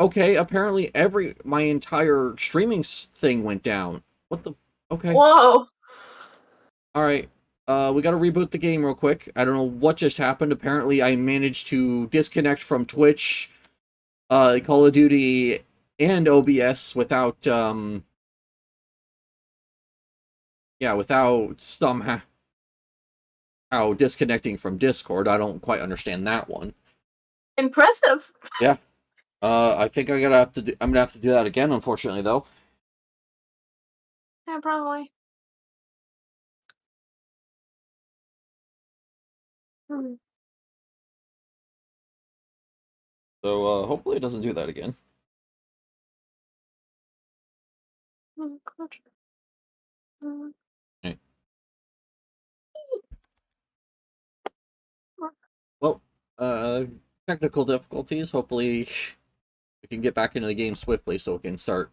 Okay, apparently my entire streaming thing went down. What the? Okay. Whoa. All right. We got to reboot the game real quick. I don't know what just happened. Apparently, I managed to disconnect from Twitch, Call of Duty, and OBS without yeah, without somehow disconnecting from Discord. I don't quite understand that one. Impressive. Yeah. I think I'm gonna have to do that again, unfortunately, though. Yeah, probably. Hmm. So, hopefully it doesn't do that again. Good. Hmm. Okay. Well, technical difficulties. Hopefully we can get back into the game swiftly so we can start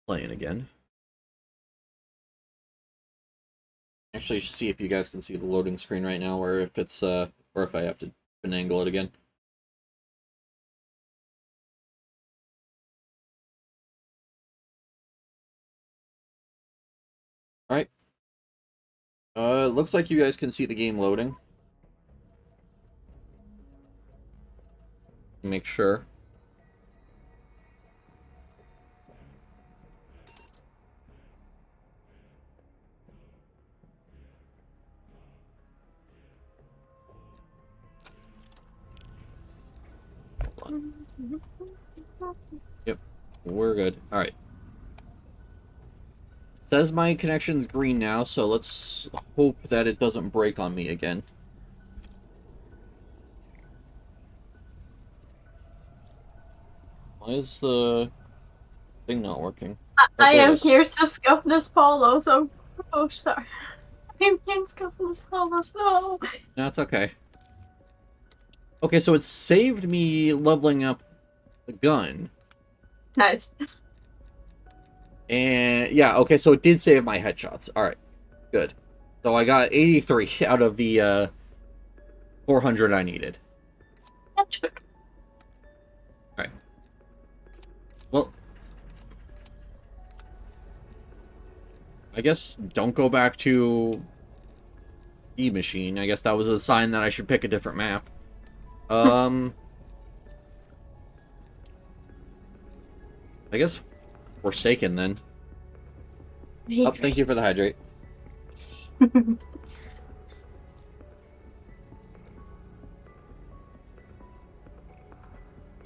playing again. Actually, see if you guys can see the loading screen right now, or if it's or if I have to finagle it again. All right. Looks like you guys can see the game loading. Make sure. Hold on. Yep, we're good. All right. Says my connection's green now, so let's hope that it doesn't break on me again. Why is the thing not working? Oh, I there it am is. here to scuff this polo, so oh sorry. I'm here to scuff this polo, so No, it's okay. Okay, so it saved me leveling up the gun. nice. And yeah, okay, so it did save my headshots. Alright, good. So I got 83 out of the 400 I needed. That's good. Alright. Well, I guess don't go back to E-Machine. I guess that was a sign that I should pick a different map. I guess Forsaken then. Oh, thank you for the hydrate.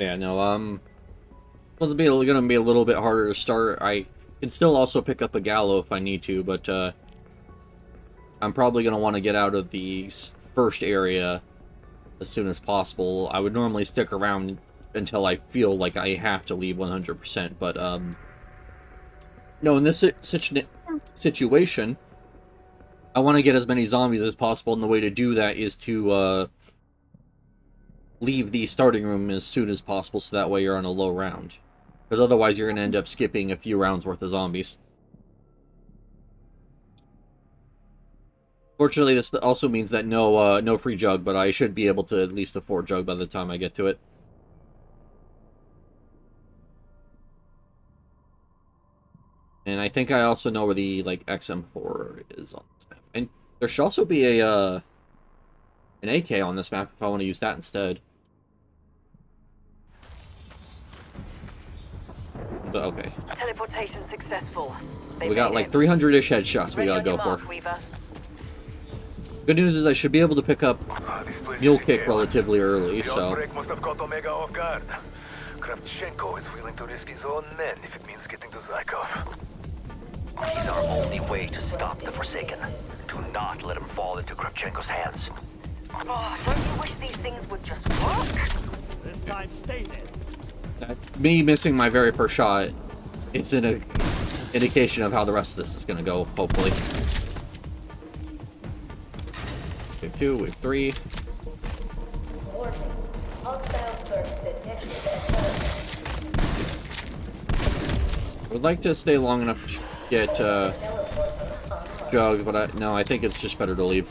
Yeah, no, it's gonna be a little bit harder to start. I can still also pick up a Gallo if I need to, but I'm probably gonna want to get out of the first area as soon as possible. I would normally stick around until I feel like I have to leave 100%, but no, in this situation, I want to get as many zombies as possible, and the way to do that is to leave the starting room as soon as possible, so that way you're on a low round. Because otherwise you're going to end up skipping a few rounds worth of zombies. Fortunately, this also means that no free jug, but I should be able to at least afford jug by the time I get to it. And I think I also know where the XM4 is on this map. And there should also be an AK on this map if I want to use that instead. But okay. Teleportation successful. We got like 300-ish headshots we gotta go for. Good news is I should be able to pick up Mule Kick relatively early, so... must have caught Omega off guard. Kravchenko is willing to risk his own men if it means getting to Zykov. He's our only way to stop the Forsaken. Do not let him fall into Kravchenko's hands. Oh, don't you wish these things would just work? This time, stay there. Me missing my very first shot, it's an indication of how the rest of this is gonna go, hopefully. Wave 2, wave 3. I would like to stay long enough to get Jug, but no, I think it's just better to leave.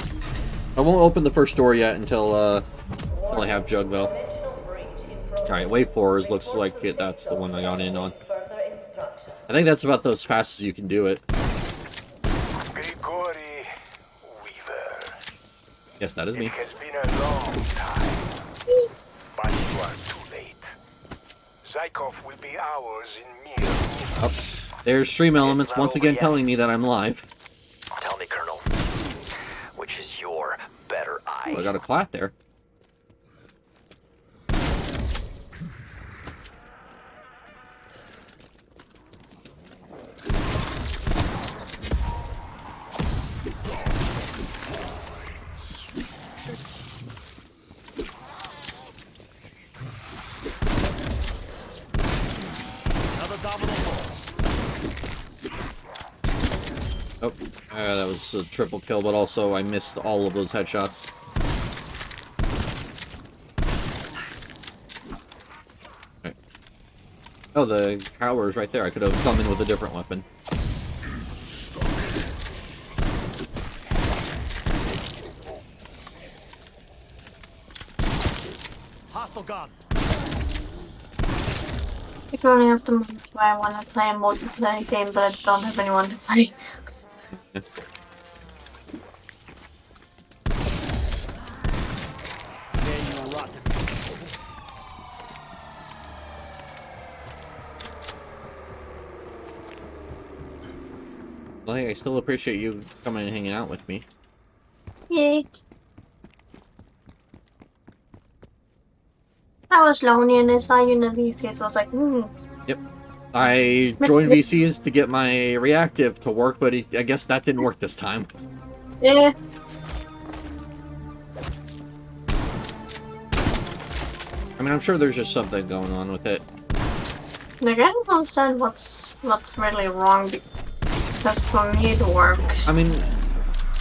I won't open the first door yet until I have Jug, though. Alright, wave 4 looks like that's the one I got in on. I think that's about as fast as you can do it. Grigori Weaver. Yes, that is me. It has been a long time, but you are too late. Zykov will be ours in mere minutes. Oh, there's stream elements once again telling me that I'm live. Tell me, Colonel, which is your better eye? Oh, I got a clat there. Another domino falls. Oh, that was a triple kill, but also I missed all of those headshots. Okay. Oh, the tower is right there. I could have come in with a different weapon. Hostile gun. I can only have to move where I want to play a multiplayer game, but I don't have anyone to play. There you rotten. Well, hey, I still appreciate you coming and hanging out with me. Yay. I was lonely and I saw you in the VC, so I was like, Yep. I joined VCs to get my reactive to work, but I guess that didn't work this time. yeah. I mean, I'm sure there's just something going on with it. Like, I don't understand what's really wrong, because for me it works. I mean,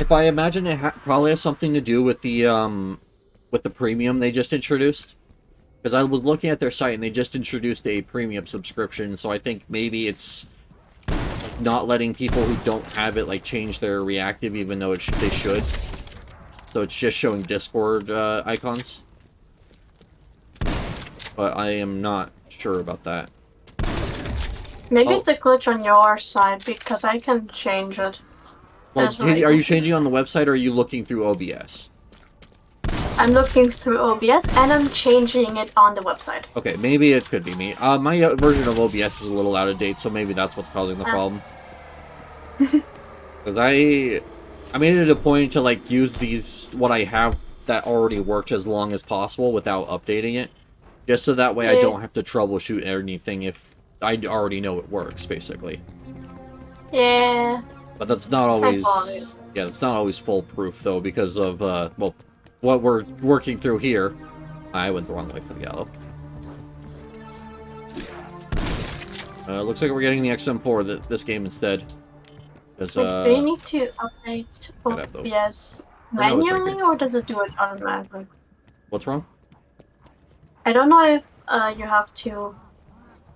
if I imagine it probably has something to do with the premium they just introduced. Because I was looking at their site and they just introduced a premium subscription, so I think maybe it's not letting people who don't have it like change their reactive, even though they should. So it's just showing Discord icons. But I am not sure about that. Maybe Oh. it's a glitch on your side, because I can change it. Well, That's right. are you changing on the website or are you looking through OBS? I'm looking through OBS and I'm changing it on the website. Okay, maybe it could be me. My version of OBS is a little out of date, so maybe that's what's causing the problem. Because I made it a point to like use what I have that already worked as long as possible without updating it, just so that way I don't have to troubleshoot anything if I already know it works, basically. Yeah. But that's not always Apologies. yeah, it's not always foolproof though because of well, what we're working through here. I went the wrong way for the gallow. Looks like we're getting the XM4 this game instead. Because, Do you need to update OBS no, it's right manually, here. or does it do it automatically? What's wrong? I don't know if you have to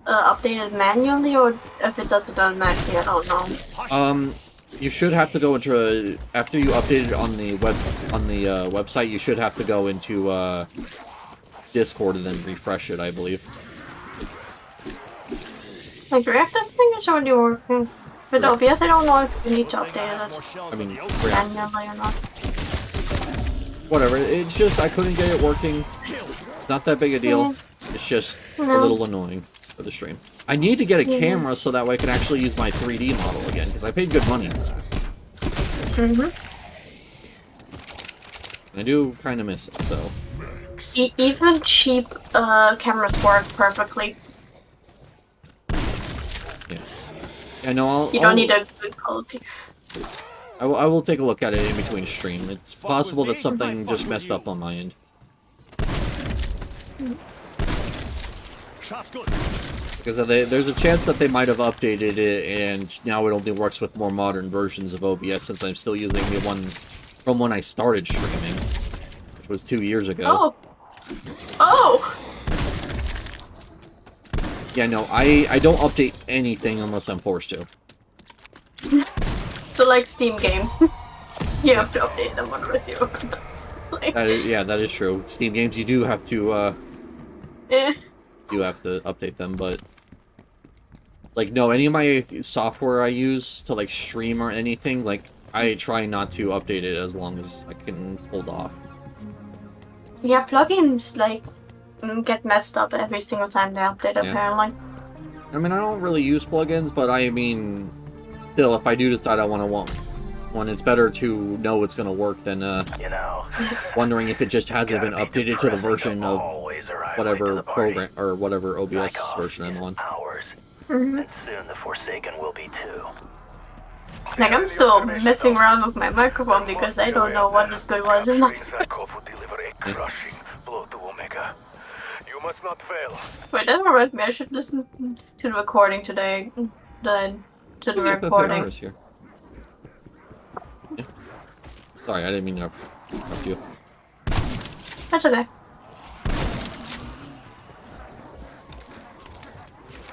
update it manually, or if it does it automatically. I don't know. You should have to go into after you update it on the website. You should have to go into Discord and then refresh it, I believe. Like reactive thing is already working. With Right. OBS, I don't know if you need to update More it shells I than mean, the ocean. manually or not. Whatever. It's just I couldn't get it working. Not that big a deal. It's just a little annoying for the stream. I need to get a camera so that way I can actually use my 3D model again because I paid good money for that. I do kind of miss it, so. Even cheap cameras work perfectly. Yeah, no, You don't need a good quality. I will take a look at it in between stream. It's possible that something just messed up on my end. Shot's good. Because there's a chance that they might have updated it, and now it only works with more modern versions of OBS, since I'm still using the one from when I started streaming, which was 2 years ago. Oh! Oh! Yeah, no, I don't update anything unless I'm forced to. So like Steam games. You have to update them otherwise you like, Yeah, that is true. Steam games, you do have to, eh. do have to update them, but like no, any of my software I use to like stream or anything, like I try not to update it as long as I can hold off. Yeah, plugins like get messed up every single time they update. Yeah. Apparently. I mean, I don't really use plugins, but I mean, still, if I do decide I want one, it's better to know it's gonna work than You know, wondering if it just hasn't been updated to the version of whatever program or whatever OBS version I'm on. Ours. Mhm. And soon the Forsaken will be too. Like I'm still messing around with my microphone because I don't know what is good, what is not. Zarkov will deliver a crushing blow to Omega. You must not fail. Wait, that reminds me. I should listen to the recording today. To the Oh, yeah, recording. FFAR is here. Yeah. Sorry, I didn't mean to interrupt you. That's okay.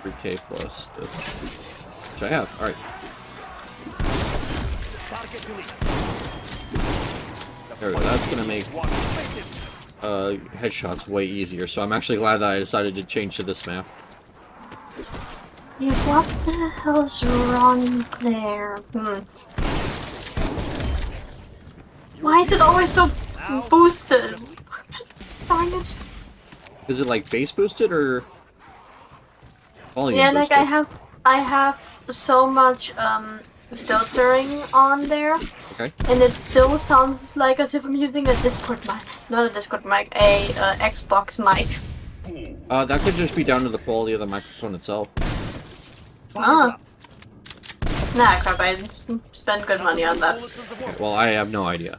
3K plus this, which I have. All right. Target delete. There we go. That's gonna make headshots way easier. So I'm actually glad that I decided to change to this map. Yeah, what the hell's wrong there? Why is it always so boosted? Darn it. Is it like base boosted or volume Yeah, boosted? like I have so much filtering on there, Okay. and it still sounds like as if I'm using a Discord mic, not a Discord mic, a Xbox mic. That could just be down to the quality of the microphone itself. Ah. Nah, crap! I didn't spend good money on that. Well, I have no idea.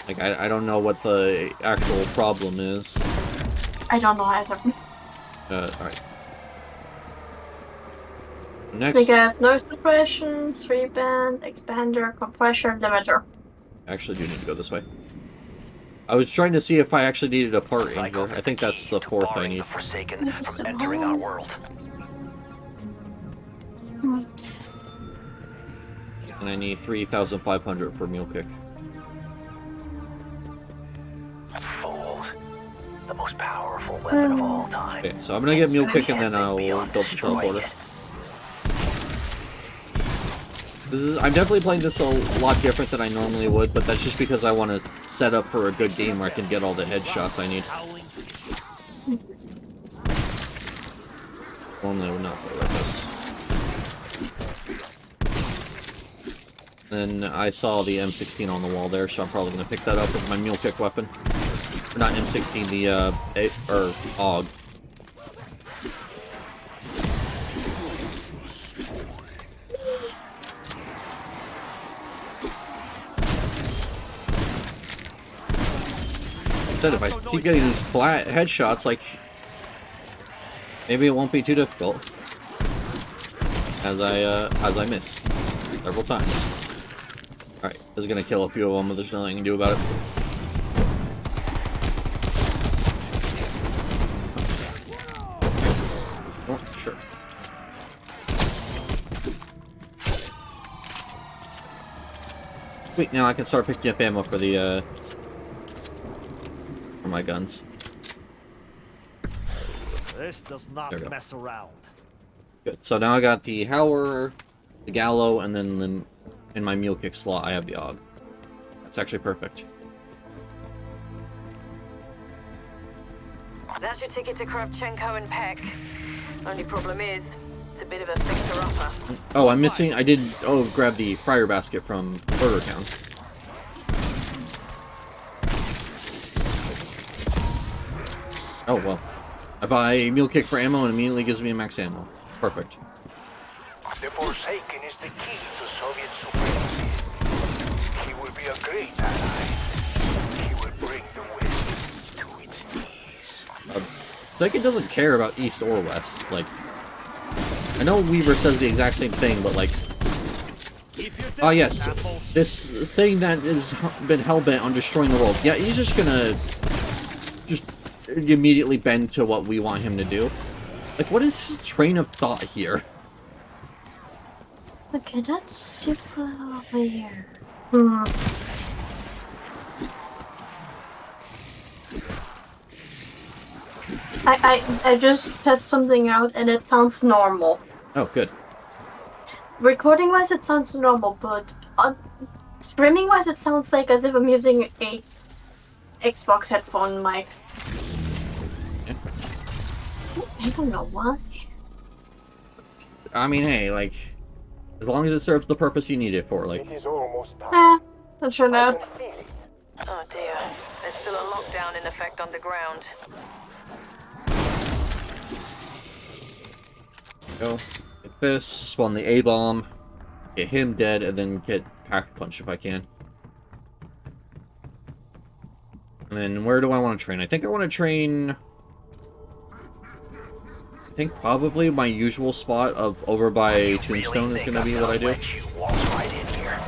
Like, I don't know what the actual problem is. I don't know either. Alright. Next, We get noise suppression, 3-band, expander, compressor, limiter. I actually do need to go this way. I was trying to see if I actually needed a part angle. I think that's the fourth I need. The Forsaken from entering our world. And I need 3,500 for mule kick. Fools. The most powerful weapon of all time. Okay, so I'm gonna get mule kick and then I'll build the teleporter. I'm definitely playing this a lot different than I normally would, but that's just because I want to set up for a good game where I can get all the headshots I need. Normally I would not play like this. Then I saw the M16 on the wall there, so I'm probably going to pick that up with my mule kick weapon. Or not M16, the AUG. If I keep getting these flat headshots, like, maybe it won't be too difficult. As I miss several times. Alright, this is gonna kill a few of them, but there's nothing I can do about it. Oh, sure. Wait, now I can start picking up ammo for the, for my guns. This does not mess around. Good. So now I got the Howler, the Gallo, and then in my mule kick slot I have the AUG. That's actually perfect. That's your ticket to Kravchenko and Peck. Only problem is, it's a bit of a fixer-upper. Oh, I'm missing. I did. Oh, grab the fryer basket from Burger Town. Oh well. I buy a mule kick for ammo and immediately gives me a max ammo. Perfect. The Forsaken is the key to Soviet supremacy. He will be a great ally. He will bring the West to its knees. Forsaken doesn't care about East or West. Like, I know Weaver says the exact same thing, but like, oh yes, this thing that has been hellbent on destroying the world. Yeah, he's just gonna immediately bend to what we want him to do. Like, what is his train of thought here? Okay, that's super weird. I just test something out and it sounds normal. Oh, good. Recording wise, it sounds normal, but streaming wise, it sounds like as if I'm using a Xbox headphone mic. Yeah. I don't know why. I mean, hey, like, as long as it serves the purpose you need it for, like. It is almost time. Not sure I enough. can feel it. Oh dear. There's still a lockdown in effect underground. Go. Get this, spawn the A-bomb, get him dead, and then get Pack Punch if I can. And then where do I want to train? I think I want to train... I think probably my usual spot of over by Tombstone is going to be what I do. Walk right in here.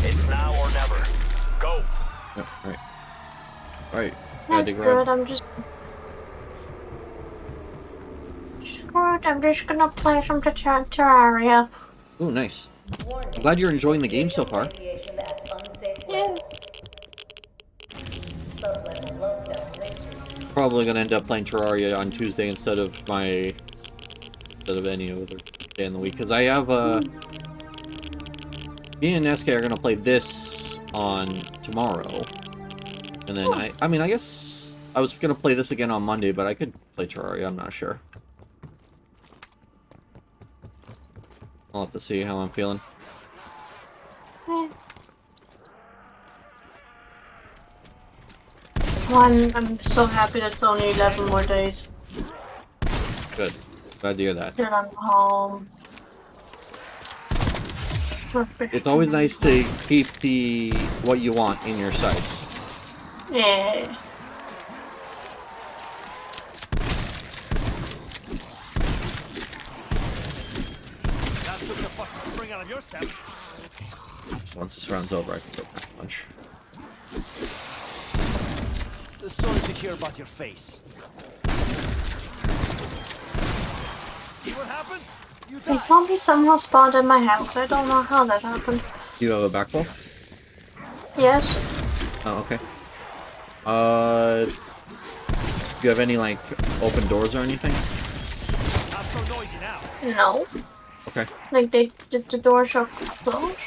It's now or never. Go. Yep, alright. Alright, That's dig good. around. I'm just. Screw it. I'm just gonna play some Terraria. Ooh, nice. I'm glad you're enjoying the game so far. Yeah. Probably gonna end up playing Terraria on Tuesday instead of any other day in the week, because I have me and SK are gonna play this on tomorrow, and then I mean I guess I was gonna play this again on Monday, but I could play Terraria. I'm not sure. I'll have to see how I'm feeling. I'm so happy that it's only 11 more days Good. Glad to hear that. till I'm home. It's always nice to keep the what you want in your sights. Yeah. That took the fucking spring out of your step. So once this round's over, I can go Pack Punch. Sorry to hear about your face. See what happens? You A die. zombie somehow spawned in my house. I don't know how that happened. Do you have a back wall? Yes. Oh, okay. Do you have any, like, open doors or anything? Not so noisy now. No. Okay. Like the doors are closed.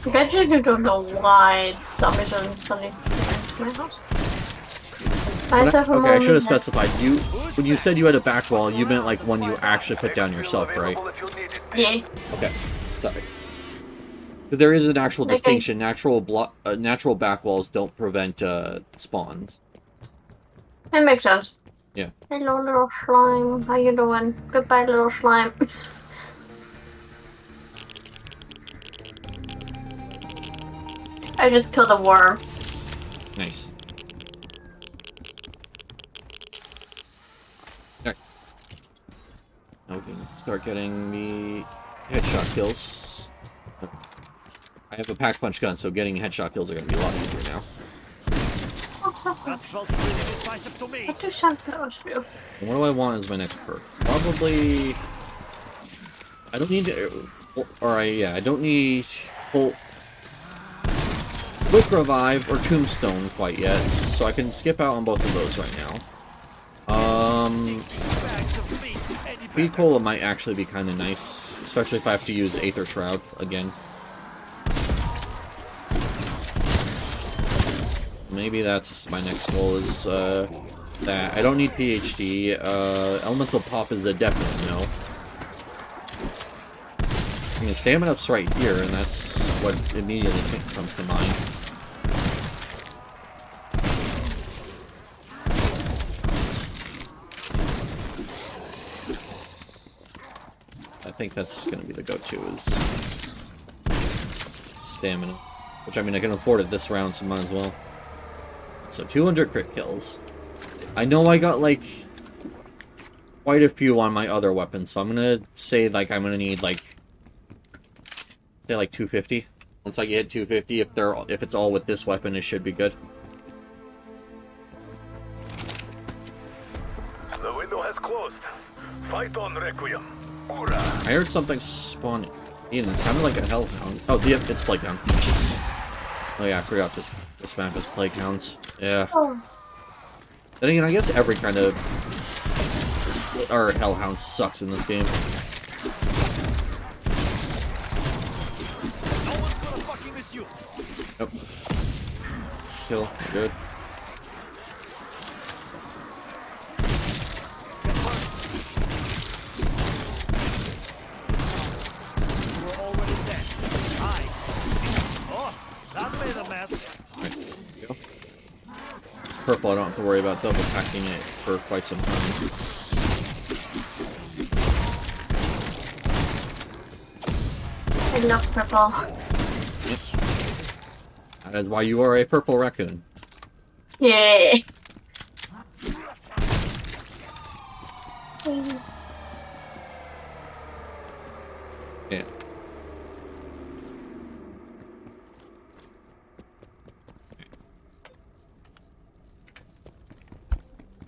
I actually don't know why zombies are suddenly into my house. Okay, I should have specified. When you said you had a back wall, you meant, like, one you actually put down yourself, right? If you need it. Yeah. Okay. Sorry. There is an actual Like distinction. Natural back walls don't prevent, spawns. It makes sense. Yeah. Hello, little slime. How you doing? Goodbye, little slime. I just killed a worm. Nice. Okay. Now we can start getting the headshot kills. I have a pack punch gun, so getting headshot kills are going to be a lot easier now. What's up? That felt really decisive to me. What do sunflowers do? And what do I want as my next perk? Probably... I don't need to... I don't need... Full... Quick Revive or Tombstone quite yet, so I can skip out on both of those right now. Speed Cola might actually be kind of nice, especially if I have to use Aether Shroud again. Maybe that's my next goal is, that. I don't need PhD. Elemental Pop is a definite no. I mean, Stamina Up's right here, and that's what immediately comes to mind. I think that's going to be the go-to, is Stamina. Which, I mean, I can afford it this round, so might as well. So, 200 crit kills. I know I got, like, quite a few on my other weapons, so I'm gonna say, like, I'm gonna need, like, say, like, 250. Once I get 250, if it's all with this weapon, it should be good. The window has closed. Fight on, Requiem. Ura. I heard something spawn in. It sounded like a hellhound. Oh, yep, it's plague hound. Oh yeah, I forgot this map is plague hounds. Yeah. Oh. Then again, I guess every kind of hellhound sucks in this game. No one's gonna fucking miss you. Yep. Kill. Good. We're already dead. Hi. Oh, that made a mess. Right, there we go. It's purple, I don't have to worry about double packing it for quite some time. Enough purple. Yep. That is why you are a purple raccoon. Yeah. Yeah.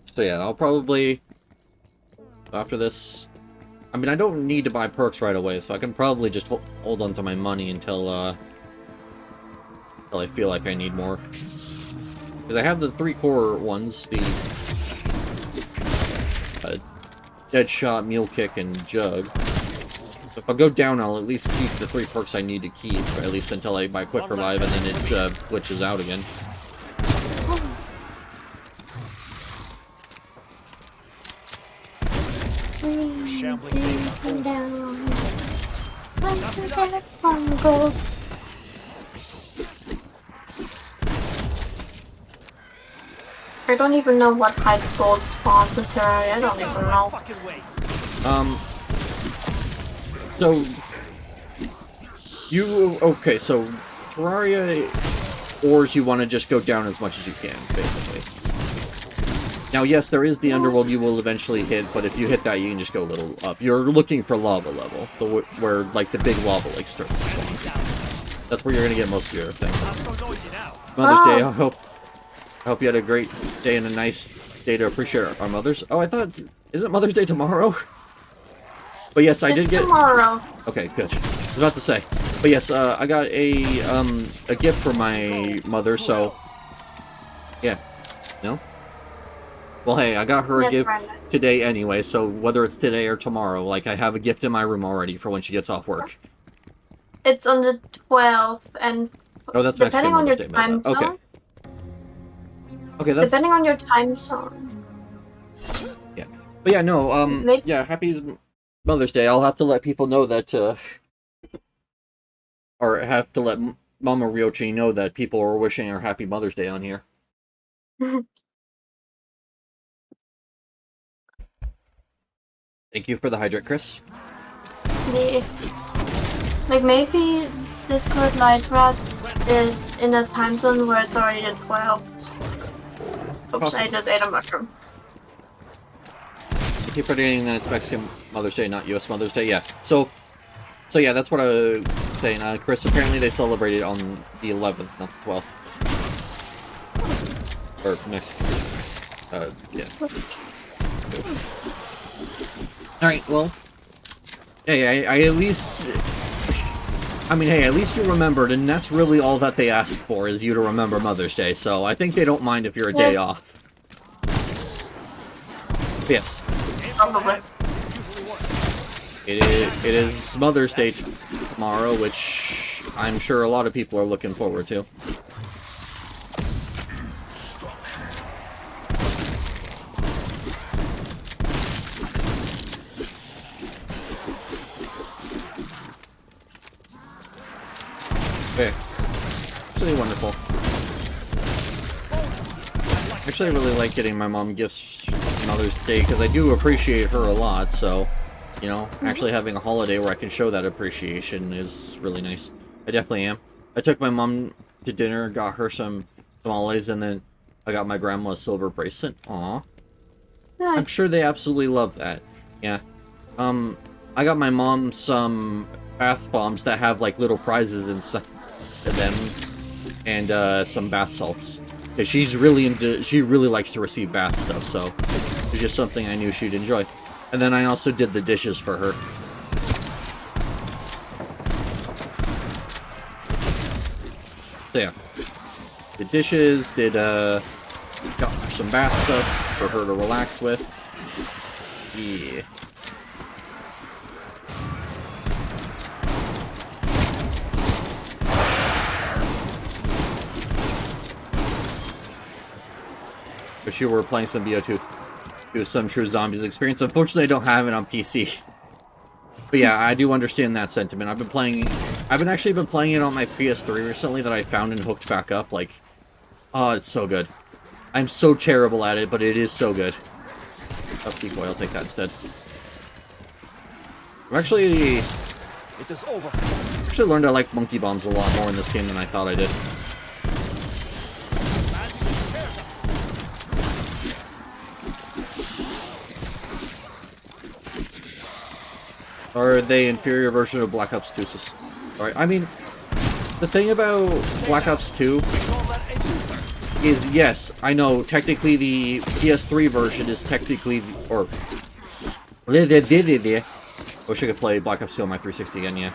So yeah, I'll probably, after this, I mean, I don't need to buy perks right away, so I can probably just hold on to my money until I feel like I need more. Because I have the 3 core ones, the Deadshot, Mule Kick, and Jug. So if I go down, I'll at least keep the 3 perks I need to keep, at least until I buy Quick Revive, and then it glitches out again. Shambling things are Down. Like the dead sun goes. I don't even know what type of gold spawns in Terraria. I don't even know. fucking way. So okay, so Terraria ores you want to just go down as much as you can, basically. Now, yes, there is the underworld you will eventually hit, but if you hit that, you can just go a little up. You're looking for lava level, where, like, the big lava lake starts to spawn. That's where you're gonna get most of your thing. I'm so noisy now. Mother's Day, I hope you had a great day and a nice day to appreciate our mothers. Oh, I thought, isn't Mother's Day tomorrow? But yes, I did get... tomorrow. Okay, good. I was about to say. But yes, I got a gift for my mother, so... Yeah. No? Well, hey, I got her a gift today anyway, so whether it's today or tomorrow, like, I have a gift in my room already for when she gets off work. It's on the 12th, and Oh, that's Mexican depending on Mother's your Day. time zone, Okay. Okay, that's... depending on your time zone. Yeah. But yeah, no, Maybe- yeah, happy Mother's Day. I'll have to let people know that, or have to let Mama Ryochi know that people are wishing her happy Mother's Day on here. Thank you for the hydrate, Chris. Yeah. Like maybe Discord Light Rat is in a time zone where it's already at 12. Oops, I just ate a mushroom. Thank you for saying that it's Mexican Mother's Day, not U.S. Mother's Day. Yeah. So yeah, that's what I was saying. Chris, apparently they celebrated on the 11th, not the 12th. Or Mexican. Yeah. Alright, well. Hey, I at least... I mean, hey, at least you remembered, and that's really all that they ask for, is you to remember Mother's Day, so I think they don't mind if you're a day off. Yes. Probably. It is Mother's Day tomorrow, which I'm sure a lot of people are looking forward to. Okay. Actually wonderful. Actually, I really like getting my mom gifts for Mother's Day, because I do appreciate her a lot, so, you know, actually having a holiday where I can show that appreciation is really nice. I definitely am. I took my mom to dinner, got her some tamales, and then I got my grandma a silver bracelet. Aw. Yeah. I'm sure they absolutely love that. Yeah. I got my mom some bath bombs that have, like, little prizes inside. them, and some bath salts. Because she really likes to receive bath stuff, so it's just something I knew she'd enjoy. And then I also did the dishes for her. So yeah, did dishes, did got her some bath stuff for her to relax with. Yeah. Wish you were playing some BO2. It was some true zombies experience. Unfortunately, I don't have it on PC. But yeah, I do understand that sentiment. I've actually been playing it on my PS3 recently that I found and hooked back up. Like, oh, it's so good. I'm so terrible at it, but it is so good. Oh, decoy, I'll take that instead. I've actually learned I like monkey bombs a lot more in this game than I thought I did. Or are they inferior version of Black Ops 2? Alright, I mean, the thing about Black Ops 2 is, yes, I know, technically the PS3 version is technically, or, wish I could play Black Ops 2 on my 360 again, yeah.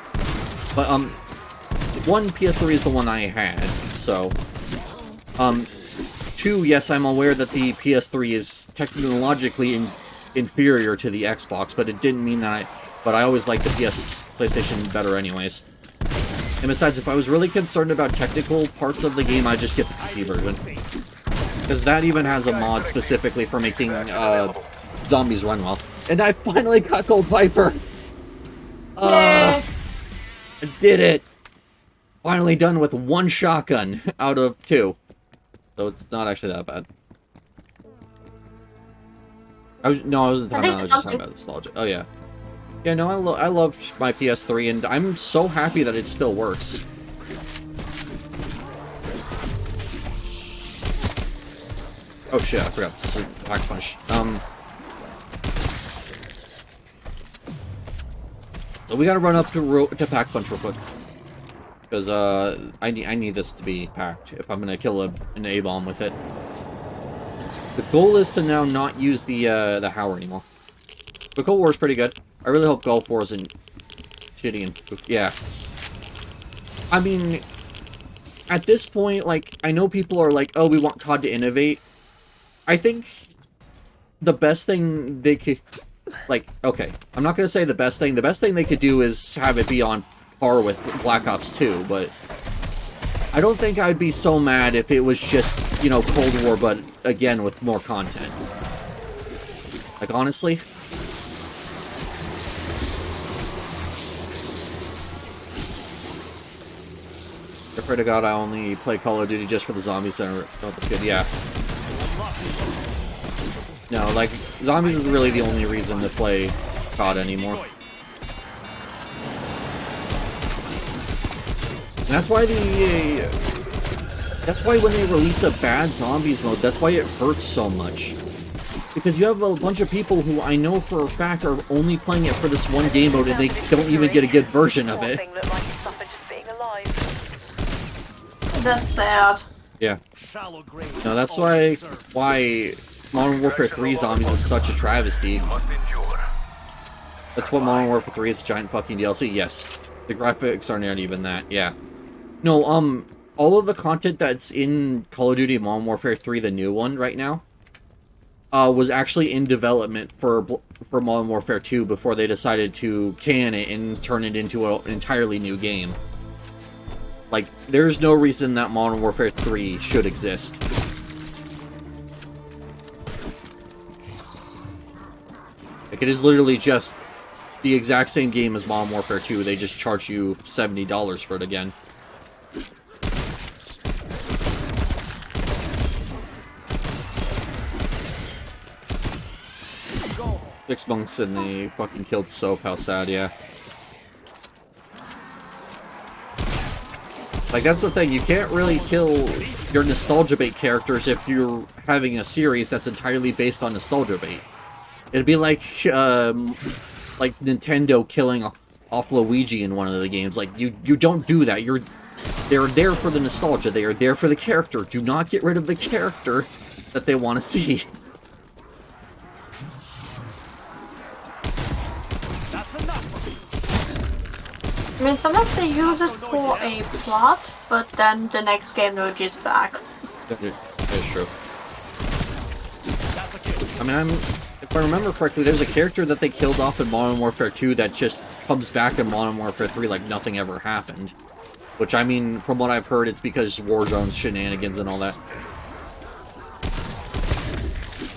But, one, PS3 is the one I had, so, two, yes, I'm aware that the PS3 is technologically inferior to the Xbox, but it didn't mean that but I always liked the PlayStation better anyways. And besides, if I was really concerned about technical parts of the game, I'd just get the PC version. Because that even has a mod specifically for making zombies run well. And I finally got Gold Viper! I did it! Finally done with one shotgun out of 2. So it's not actually that bad. I wasn't talking about that, I was just talking about nostalgia. Oh yeah. Yeah, no, I love my PS3, and I'm so happy that it still works. Oh shit, I forgot this is Pack Punch. So we gotta run up to Pack Punch real quick. Because, I need this to be packed if I'm gonna kill an A-bomb with it. The goal is to now not use the Howler anymore. The Cold War's pretty good. I really hope Gulf War isn't shitty and... yeah. I mean, at this point, like, I know people are like, oh, we want COD to innovate. I think the best thing they could... like, okay, I'm not gonna say the best thing. The best thing they could do is have it be on par with Black Ops 2, but... I don't think I'd be so mad if it was just, you know, Cold War, but again, with more content. Like, honestly... I pray to God I only play Call of Duty just for the zombies center. Oh, that's good, yeah. No, like, zombies is really the only reason to play COD anymore. And that's why that's why when they release a bad zombies mode, that's why it hurts so much. Because you have a bunch of people who I know for a fact are only playing it for this one game mode and they don't even get a good version of it. That's sad. Yeah. No, that's why Modern Warfare 3 Zombies is such a travesty. That's what Modern Warfare 3 is, a giant fucking DLC. Yes. The graphics are not even that. Yeah. No, all of the content that's in Call of Duty Modern Warfare 3, the new one right now, was actually in development for Modern Warfare 2 before they decided to can it and turn it into an entirely new game. Like, there's no reason that Modern Warfare 3 should exist. Like, it is literally just the exact same game as Modern Warfare 2. They just charge you $70 for it again. Six months and they fucking killed Soap. How sad, yeah. Like, that's the thing, you can't really kill your nostalgia bait characters if you're having a series that's entirely based on nostalgia bait. It'd be like Nintendo killing off Luigi in one of the games. Like, you don't do that. They're there for the nostalgia. They are there for the character. Do not get rid of the character that they want to see. That's enough. I mean, sometimes they use it for a plot, but then the next game they're just back. That is true. That's a kill. I mean, if I remember correctly, there's a character that they killed off in Modern Warfare 2 that just comes back in Modern Warfare 3 like nothing ever happened. Which, I mean, from what I've heard, it's because Warzone's shenanigans and all that.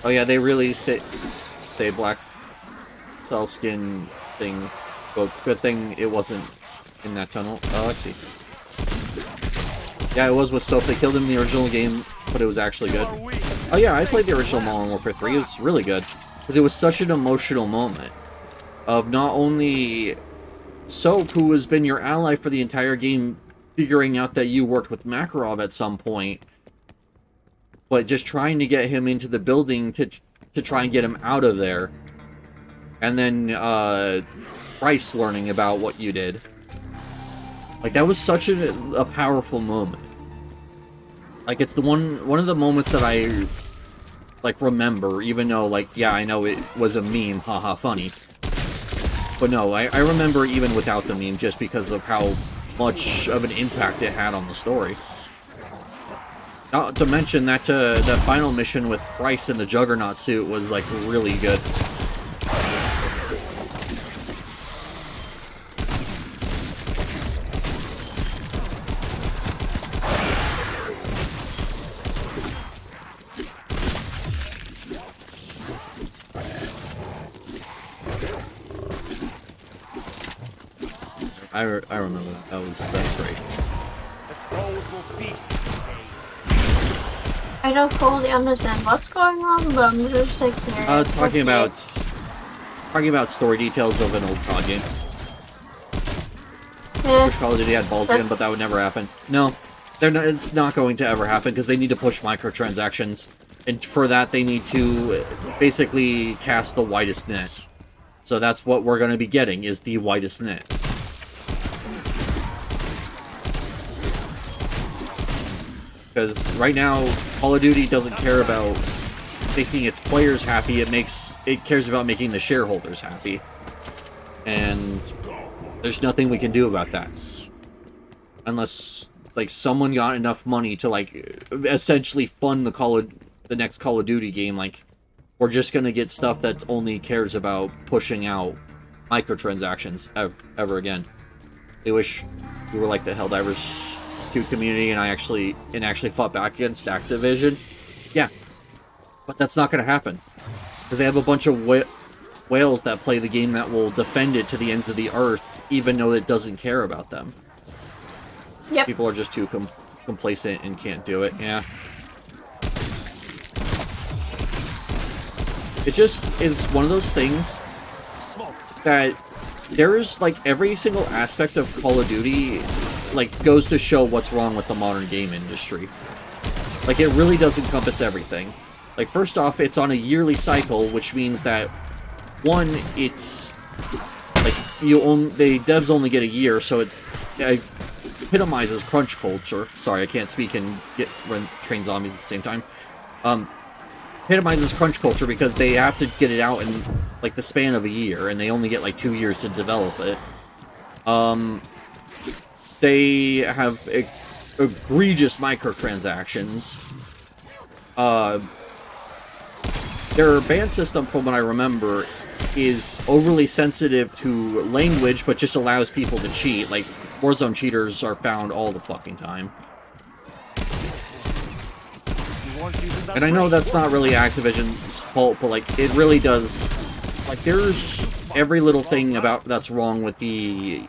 Oh yeah, they released a Black Cell Skin thing. But good thing it wasn't in that tunnel. Oh, let's see. Yeah, it was with Soap. They killed him in the original game, but it was actually good. Oh yeah, I played the original Modern Warfare 3. It was really good. Because it was such an emotional moment. Of not only Soap, who has been your ally for the entire game, figuring out that you worked with Makarov at some point, but just trying to get him into the building to try and get him out of there. And then, Bryce learning about what you did. Like, that was such a powerful moment. Like, it's the one of the moments that I, like, remember, even though, like, yeah, I know it was a meme, haha, funny. But no, I remember even without the meme, just because of how much of an impact it had on the story. Not to mention that the final mission with Bryce in the Juggernaut suit was, like, really good. I remember that. That's great. The crows will feast. I don't fully understand what's going on, but I'm just like curious. Talking about story details of an old COD game. Yeah. Wish Call of Duty had balls again, but that would never happen. No, they're not. It's not going to ever happen because they need to push microtransactions, and for that they need to basically cast the widest net. So that's what we're going to be getting, is the widest net. Because right now, Call of Duty doesn't care about making its players happy, it cares about making the shareholders happy. And there's nothing we can do about that. Unless, like, someone got enough money to, like, essentially fund the next Call of Duty game, like, we're just gonna get stuff that only cares about pushing out microtransactions ever again. I wish we were like the Helldivers 2 community and actually fought back against Activision. Yeah, but that's not gonna happen because they have a bunch of whales that play the game that will defend it to the ends of the earth, even though it doesn't care about them. Yep. People are just too complacent and can't do it. Yeah. It's one of those things that there's, like, every single aspect of Call of Duty, like, goes to show what's wrong with the modern game industry. Like, it really does encompass everything. Like, first off, it's on a yearly cycle, which means that, one, it's, like, the devs only get a year, so it epitomizes crunch culture. Sorry, I can't speak and run train zombies at the same time. Epitomizes crunch culture because they have to get it out in, like, the span of a year, and they only get, like, 2 years to develop it. They have egregious microtransactions. Their ban system, from what I remember, is overly sensitive to language, but just allows people to cheat. Like, Warzone cheaters are found all the fucking time. And I know that's not really Activision's fault, but, like, it really does. Like, there's every little thing that's wrong with the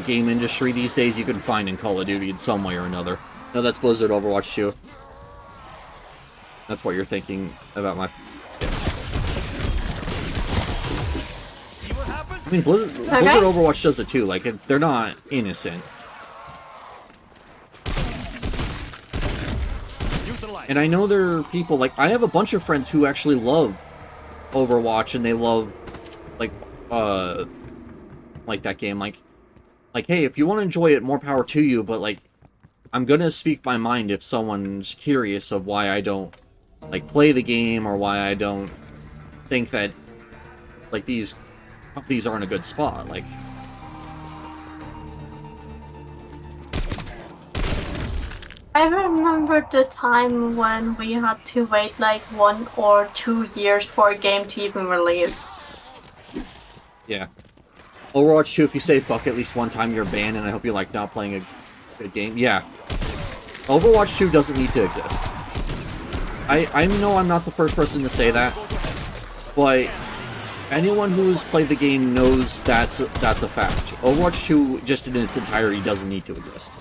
game industry these days you can find in Call of Duty in some way or another. No, that's Blizzard Overwatch 2. That's what you're thinking about my... Yeah. I mean, Blizzard Overwatch does it too. Like, they're not innocent. And I know there are people, like, I have a bunch of friends who actually love Overwatch, and they love, like that game. Like, like, hey, if you want to enjoy it, more power to you, but, like, I'm gonna speak my mind if someone's curious of why I don't, like, play the game, or why I don't think that, like, these companies are in a good spot, like... I remember the time when we had to wait like 1 or 2 years for a game to even release. Yeah. Overwatch 2, if you say fuck at least one time, you're banned, and I hope you like not playing a good game. Yeah. Overwatch 2 doesn't need to exist. I know I'm not the first person to say that, but anyone who's played the game knows that's a fact. Overwatch 2, just in its entirety, doesn't need to exist.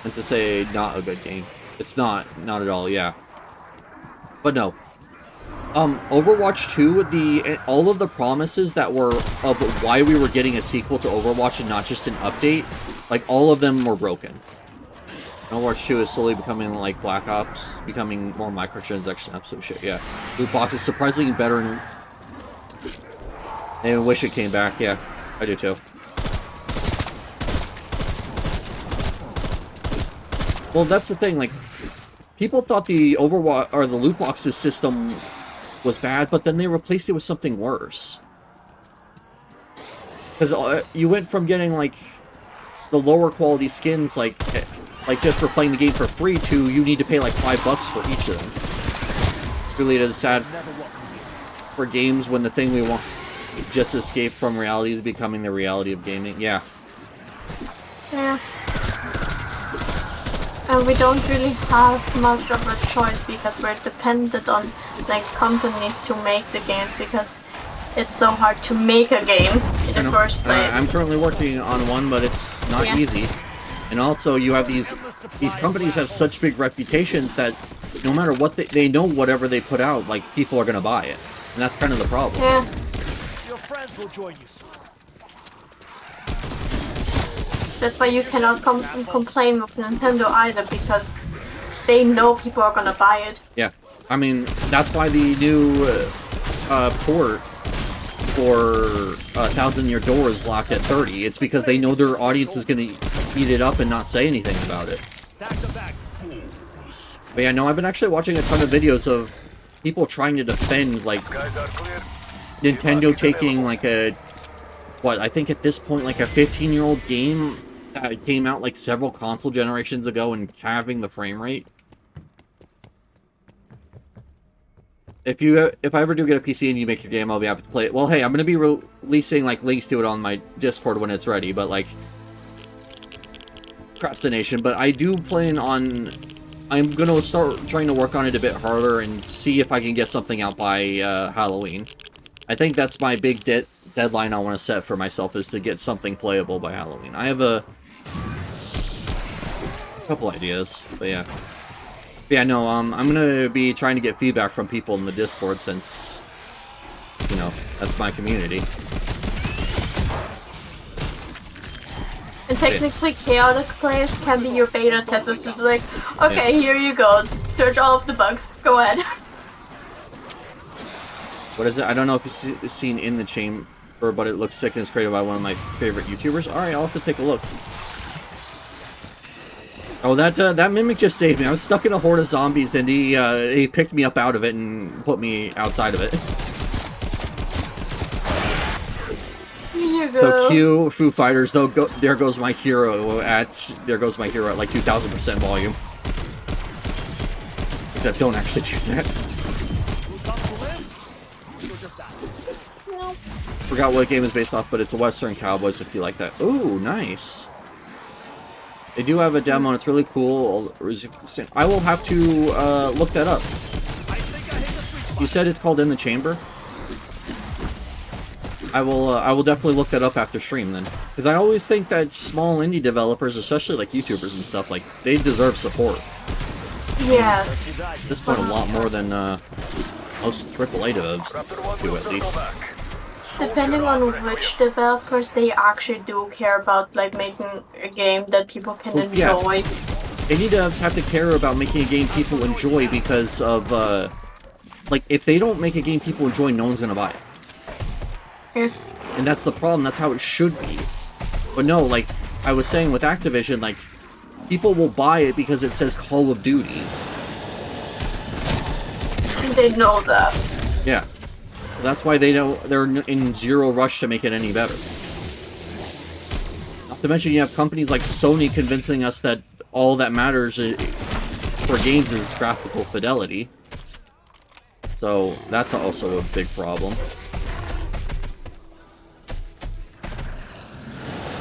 And to say not a good game. It's not at all, yeah. But no. Overwatch 2, all of the promises that were of why we were getting a sequel to Overwatch and not just an update, like, all of them were broken. Overwatch 2 is slowly becoming like Black Ops, becoming more microtransaction absolute shit, yeah. Loot box is surprisingly better, and I wish it came back, yeah. I do too. Well, that's the thing, like, people thought the Overwatch, or the loot boxes system was bad, but then they replaced it with something worse. Because you went from getting, like, the lower quality skins, like just for playing the game for free, to you need to pay, like, $5 for each of them. Really, it is sad for games when the thing we want just escape from reality is becoming the reality of gaming. Yeah. Yeah. And we don't really have much of a choice because we're dependent on like companies to make the games because it's so hard to make a game in the first place. I'm currently working on one, but it's not easy. And also, you have these companies have such big reputations that no matter what they know, whatever they put out, like, people are gonna buy it, and that's kind of the problem. Yeah. Your friends will join you soon. That's why you cannot complain with Nintendo either, because they know people are gonna buy it. Yeah, I mean, that's why the new port for 1,000 Year Door is locked at 30. It's because they know their audience is gonna eat it up and not say anything about it. But yeah, no, I've been actually watching a ton of videos of people trying to defend, like, Nintendo taking, like, I think at this point, like, a 15-year-old game that came out, like, several console generations ago and halving the frame rate. If I ever do get a PC and you make your game, I'll be happy to play it. Well, hey, I'm gonna be releasing, like, links to it on my Discord when it's ready, but, like, procrastination. But I do plan on... I'm gonna start trying to work on it a bit harder and see if I can get something out by Halloween. I think that's my big deadline I want to set for myself, is to get something playable by Halloween. I have a couple ideas, but yeah. But yeah, no, I'm gonna be trying to get feedback from people in the Discord since, you know, that's my community. And technically, chaotic players can be your beta testers. It's like, okay, here you go. Search all of the bugs. Go ahead. What is it? I don't know if you've seen In the Chamber, but it looks sick and it's created by one of my favorite YouTubers. Alright, I'll have to take a look. Oh, that Mimic just saved me. I was stuck in a horde of zombies, and he picked me up out of it and put me outside of it. Here you go. So Q, Foo Fighters, though, there goes my hero at like 2,000% volume. Except don't actually do that. Forgot what game is based off, but it's a Western Cowboys if you like that. Ooh, nice. They do have a demo and it's really cool. I will have to look that up. You said it's called In the Chamber? I will definitely look that up after stream then. Because I always think that small indie developers, especially like YouTubers and stuff, like, they deserve support. Yes. At this point, a lot more than most AAA devs do, at least. Depending on which developers, they actually do care about like making a game that people can enjoy. Yeah. Indie devs have to care about making a game people enjoy because of, like, if they don't make a game people enjoy, no one's gonna buy it. Yeah. And that's the problem, that's how it should be. But no, like I was saying with Activision, like people will buy it because it says Call of Duty. They know that. Yeah. So that's why they're in zero rush to make it any better. Not to mention you have companies like Sony convincing us that all that matters for games is graphical fidelity. So that's also a big problem.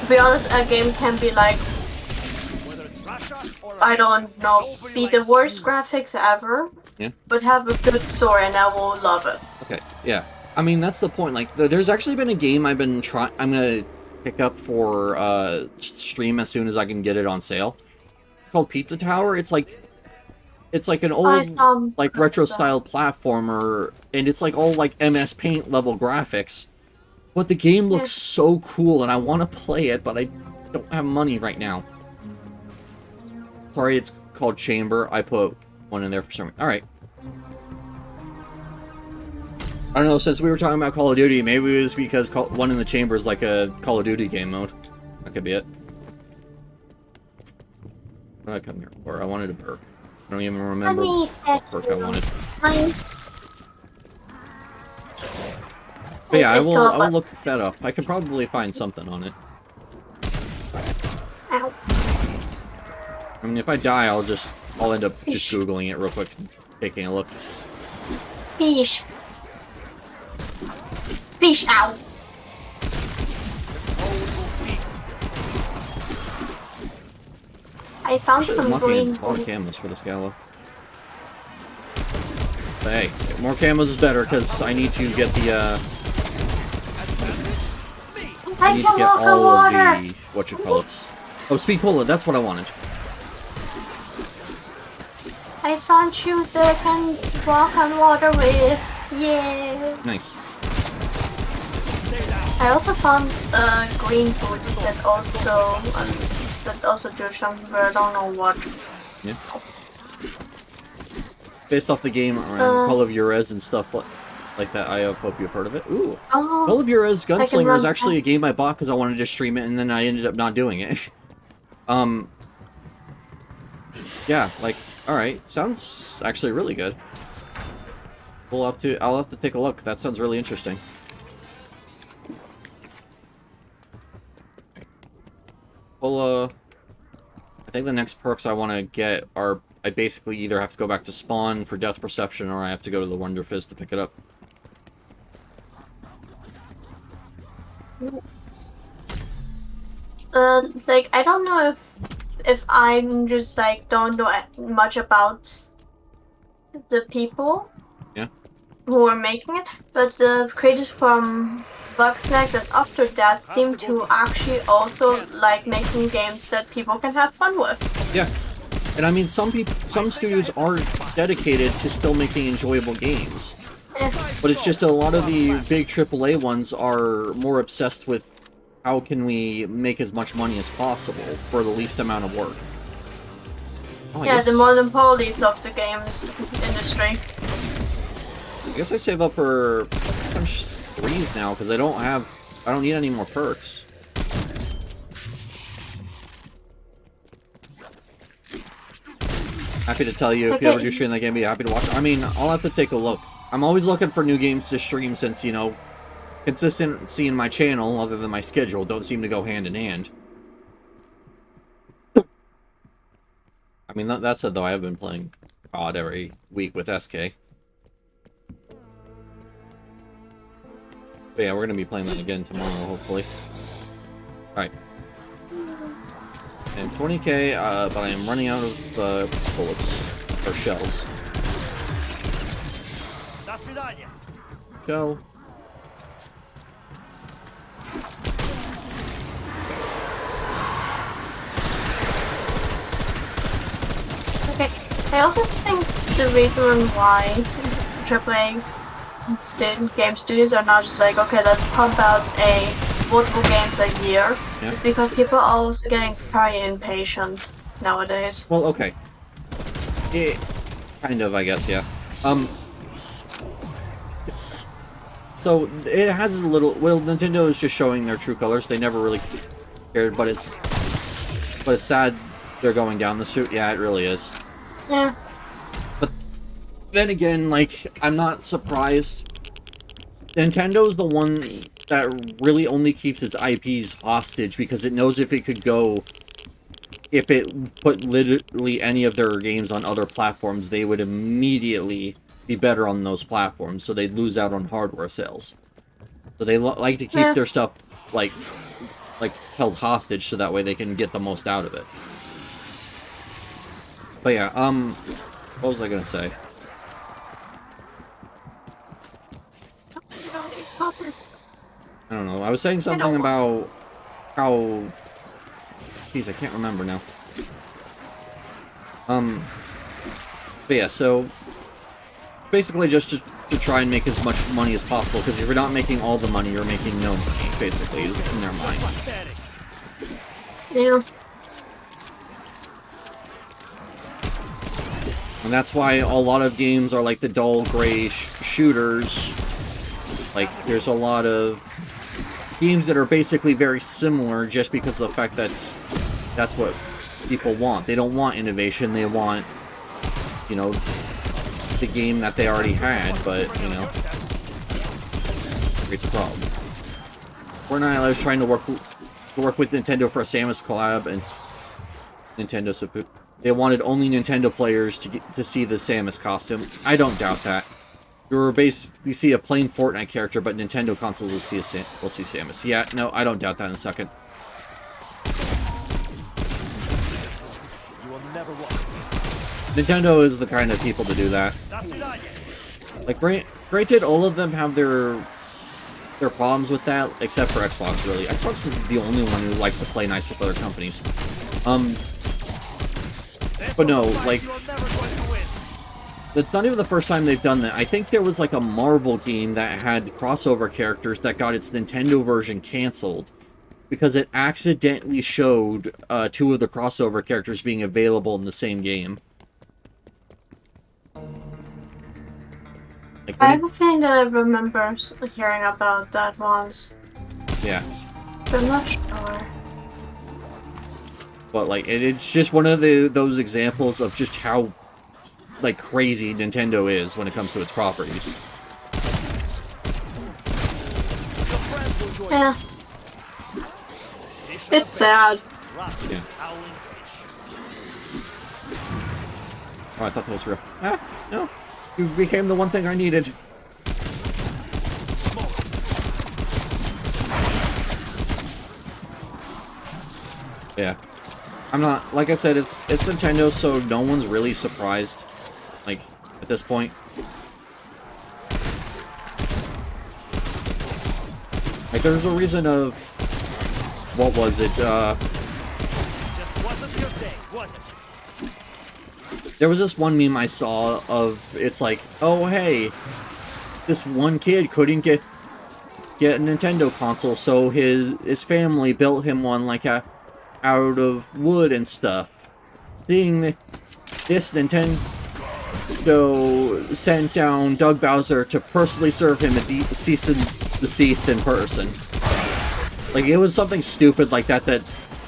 To be honest, a game can be like, Whether it's Russia or I don't know, be the worst graphics ever, Yeah. but have a good story and I will love it. Okay, yeah. I mean, that's the point. Like, there's actually been a game I've been trying... I'm gonna pick up for stream as soon as I can get it on sale. It's called Pizza Tower. It's like an old, like, retro-style platformer, and it's like all, like, MS Paint level graphics. But the game looks so cool, and I want to play it, but I don't have money right now. Sorry, it's called Chamber. I put one in there for some reason. Alright. I don't know, since we were talking about Call of Duty, maybe it was because one in the chamber is like a Call of Duty game mode. That could be it. What did I come here for? I wanted a perk. I don't even remember what perk I wanted. But yeah, I will look that up. I can probably find something on it. Ow. I mean, if I die, I'll end up just Googling it real quick and taking a look. Fish. Fish out. I found some green a lot of camos for this gallo. But hey, more camos is better because I need to get the I need to get all of the whatchamacallits. Oh, speed cola, that's what I wanted. I found shoes that I can walk on water with. Yeah. Nice. I also found green boots that also do something, but I don't know what. Yeah. Based off the game around Call of Juarez and stuff like that, I hope you've heard of it. Ooh. Call of Juarez Gunslinger is actually a game I bought because I wanted to stream it, and then I ended up not doing it. Yeah, like, alright, sounds actually really good. I'll have to take a look. That sounds really interesting. Well, I think the next perks I want to get are, I basically either have to go back to Spawn for Death Perception, or I have to go to the Wonder Fizz to pick it up. Like, I don't know if I'm just, like, don't know much about the people who are making it, but the creators from Bugsnax and after that seem to actually also like making games that people can have fun with. Yeah, and I mean some studios are dedicated to still making enjoyable games, but it's just a lot of the big AAA ones are more obsessed with how can we make as much money as possible for the least amount of work. Oh, yeah, the monopolies of the games industry. I guess I save up for punch 3s now because I don't need any more perks. Happy to tell you if you ever do stream that game, be happy to watch. I mean, I'll have to take a look. I'm always looking for new games to stream since, you know, consistency in my channel other than my schedule don't seem to go hand in hand. I mean, that said though, I have been playing COD every week with SK. But yeah, we're going to be playing that again tomorrow, hopefully. Alright. And 20k, but I am running out of bullets. Or shells. Shell. Okay, I also think the reason why AAA game studios are not just like, okay, let's pump out multiple games a year. Yeah. It's because people are also getting very impatient nowadays. Well, okay. Kind of, I guess, yeah. So, it has a little... Well, Nintendo is just showing their true colors. They never really but it's sad they're going down this route. Yeah, it really is. Yeah. But then again, like, I'm not surprised. Nintendo's the one that really only keeps its IPs hostage because it knows if it put literally any of their games on other platforms, they would immediately be better on those platforms, so they'd lose out on hardware sales. So they like to keep their stuff, like held hostage, so that way they can get the most out of it. But yeah, what was I gonna say? I don't know. I was saying something about how... Jeez, I can't remember now. But yeah, so... Basically just to try and make as much money as possible, because if you're not making all the money, you're making no money, basically, is in their mind. Yeah. And that's why a lot of games are like the dull gray shooters. Like, there's a lot of games that are basically very similar just because of the fact that that's what people want. They don't want innovation, they want, you know, the game that they already had, but, you know, it's a problem. Fortnite, I was trying to work with Nintendo for a Samus collab, and Nintendo, they wanted only Nintendo players to see the Samus costume. I don't doubt that. You'll basically see a plain Fortnite character, but Nintendo consoles will see Samus. Yeah, no, I don't doubt that in a second. You will never walk. Nintendo is the kind of people to do that. Like, granted, all of them have their problems with that, except for Xbox, really. Xbox is the only one who likes to play nice with other companies. But no, like, it's not even the first time they've done that. I think there was, like, a Marvel game that had crossover characters that got its Nintendo version canceled because it accidentally showed two of the crossover characters being available in the same game. Like, I have a feeling that I remember hearing about that once. Yeah. But I'm not sure. But, like, it's just one of those examples of just how, like, crazy Nintendo is when it comes to its properties. Yeah. It's sad. Yeah. Oh, I thought that was real. Ah, no. You became the one thing I needed. Yeah. I'm not, like I said, it's Nintendo, so no one's really surprised, like, at this point. Like, there's a reason of, what was it, Just wasn't your day, was it? there was this one meme I saw of, it's like, oh hey, this one kid couldn't get a Nintendo console, so his family built him one, like, out of wood and stuff. Seeing this, Nintendo sent down Doug Bowser to personally serve him a cease and desist in person. Like, it was something stupid like that that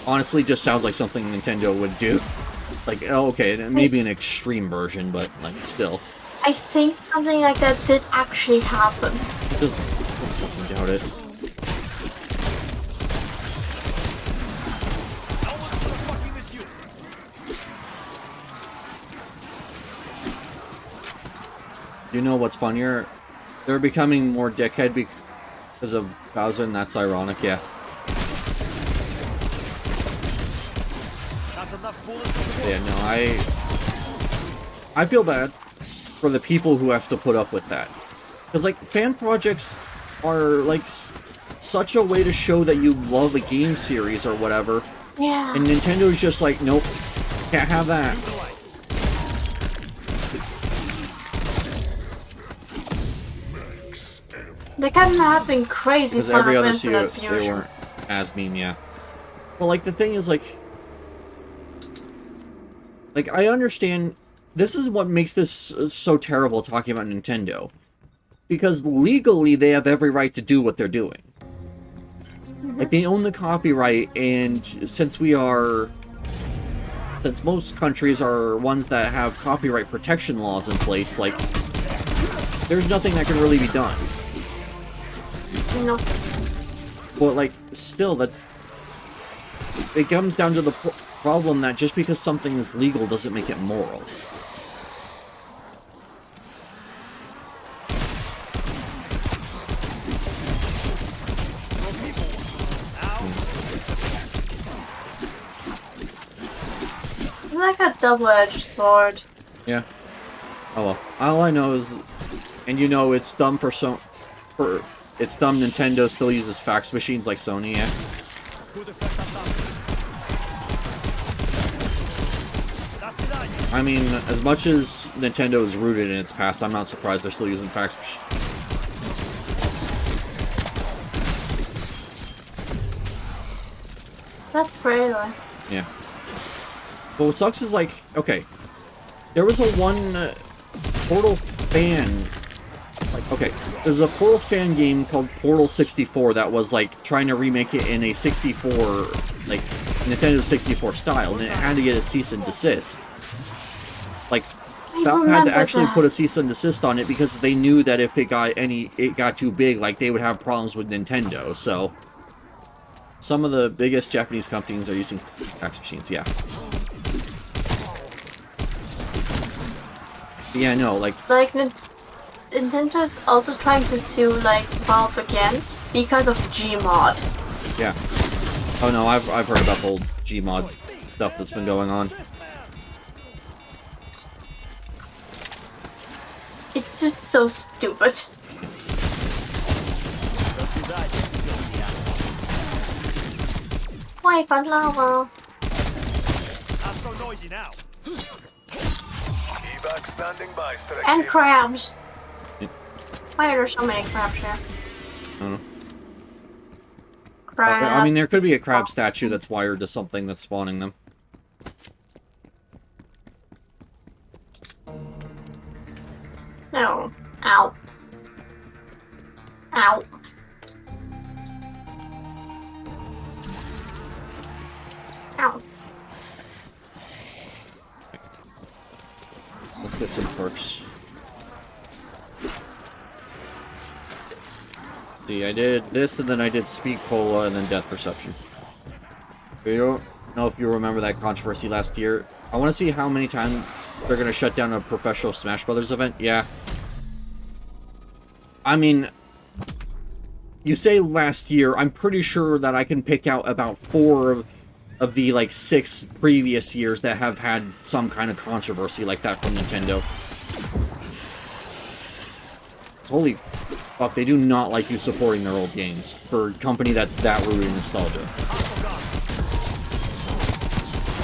honestly just sounds like something Nintendo would do. Like, oh, okay, maybe an extreme version, but, like, still. I think something like that did actually happen. Just I doubt it. You know what's funnier? They're becoming more dickhead because of Bowser, and that's ironic, yeah. Yeah, no, I feel bad for the people who have to put up with that. Because, like, fan projects are, like, such a way to show that you love a game series or whatever. Yeah. And Nintendo's just like, nope, can't have that. They kind of have been crazy Because every other studio, they weren't as mean, yeah. But, like, the thing is, like, I understand, this is what makes this so terrible talking about Nintendo. Because legally, they have every right to do what they're doing. Like, they own the copyright, and since most countries are ones that have copyright protection laws in place, like, there's nothing that can really be done. No. But, like, still, that it comes down to the problem that just because something is legal doesn't make it moral. It's like a double-edged sword. Yeah. Oh well. All I know is, and you know, it's dumb it's dumb Nintendo still uses fax machines like Sony, yeah? I mean, as much as Nintendo is rooted in its past, I'm not surprised they're still using fax machines. That's crazy. Yeah. But what sucks is, like, okay, there was a Portal fan, like, okay, there's a Portal fan game called Portal 64 that was, like, trying to remake it in a 64, like, Nintendo 64 style, and it had to get a cease and desist. Like, Valve had to actually put a cease and desist on it because they knew that if it got too big, like, they would have problems with Nintendo, so some of the biggest Japanese companies are using fax machines, yeah. Yeah, no, like Nintendo's also trying to sue, like, Valve again because of Gmod. Yeah. Oh no, I've heard about the old Gmod stuff that's been going on. It's just so stupid. Why can't lava? Not so noisy now. Evac standing by, Strike And Team. crabs. Yeah. Why are there so many crabs here? I don't know. Crab. I mean, there could be a crab statue that's wired to something that's spawning them. No. Ow. Ow. Ow. Let's get some perks. See, I did this, and then I did Speak Cola, and then Death Perception. I don't know if you remember that controversy last year. I want to see how many times they're going to shut down a professional Smash Brothers event. Yeah. I mean, you say last year, I'm pretty sure that I can pick out about 4 of the, like, 6 previous years that have had some kind of controversy like that from Nintendo. Holy fuck, they do not like you supporting their old games for a company that's that rooted in nostalgia.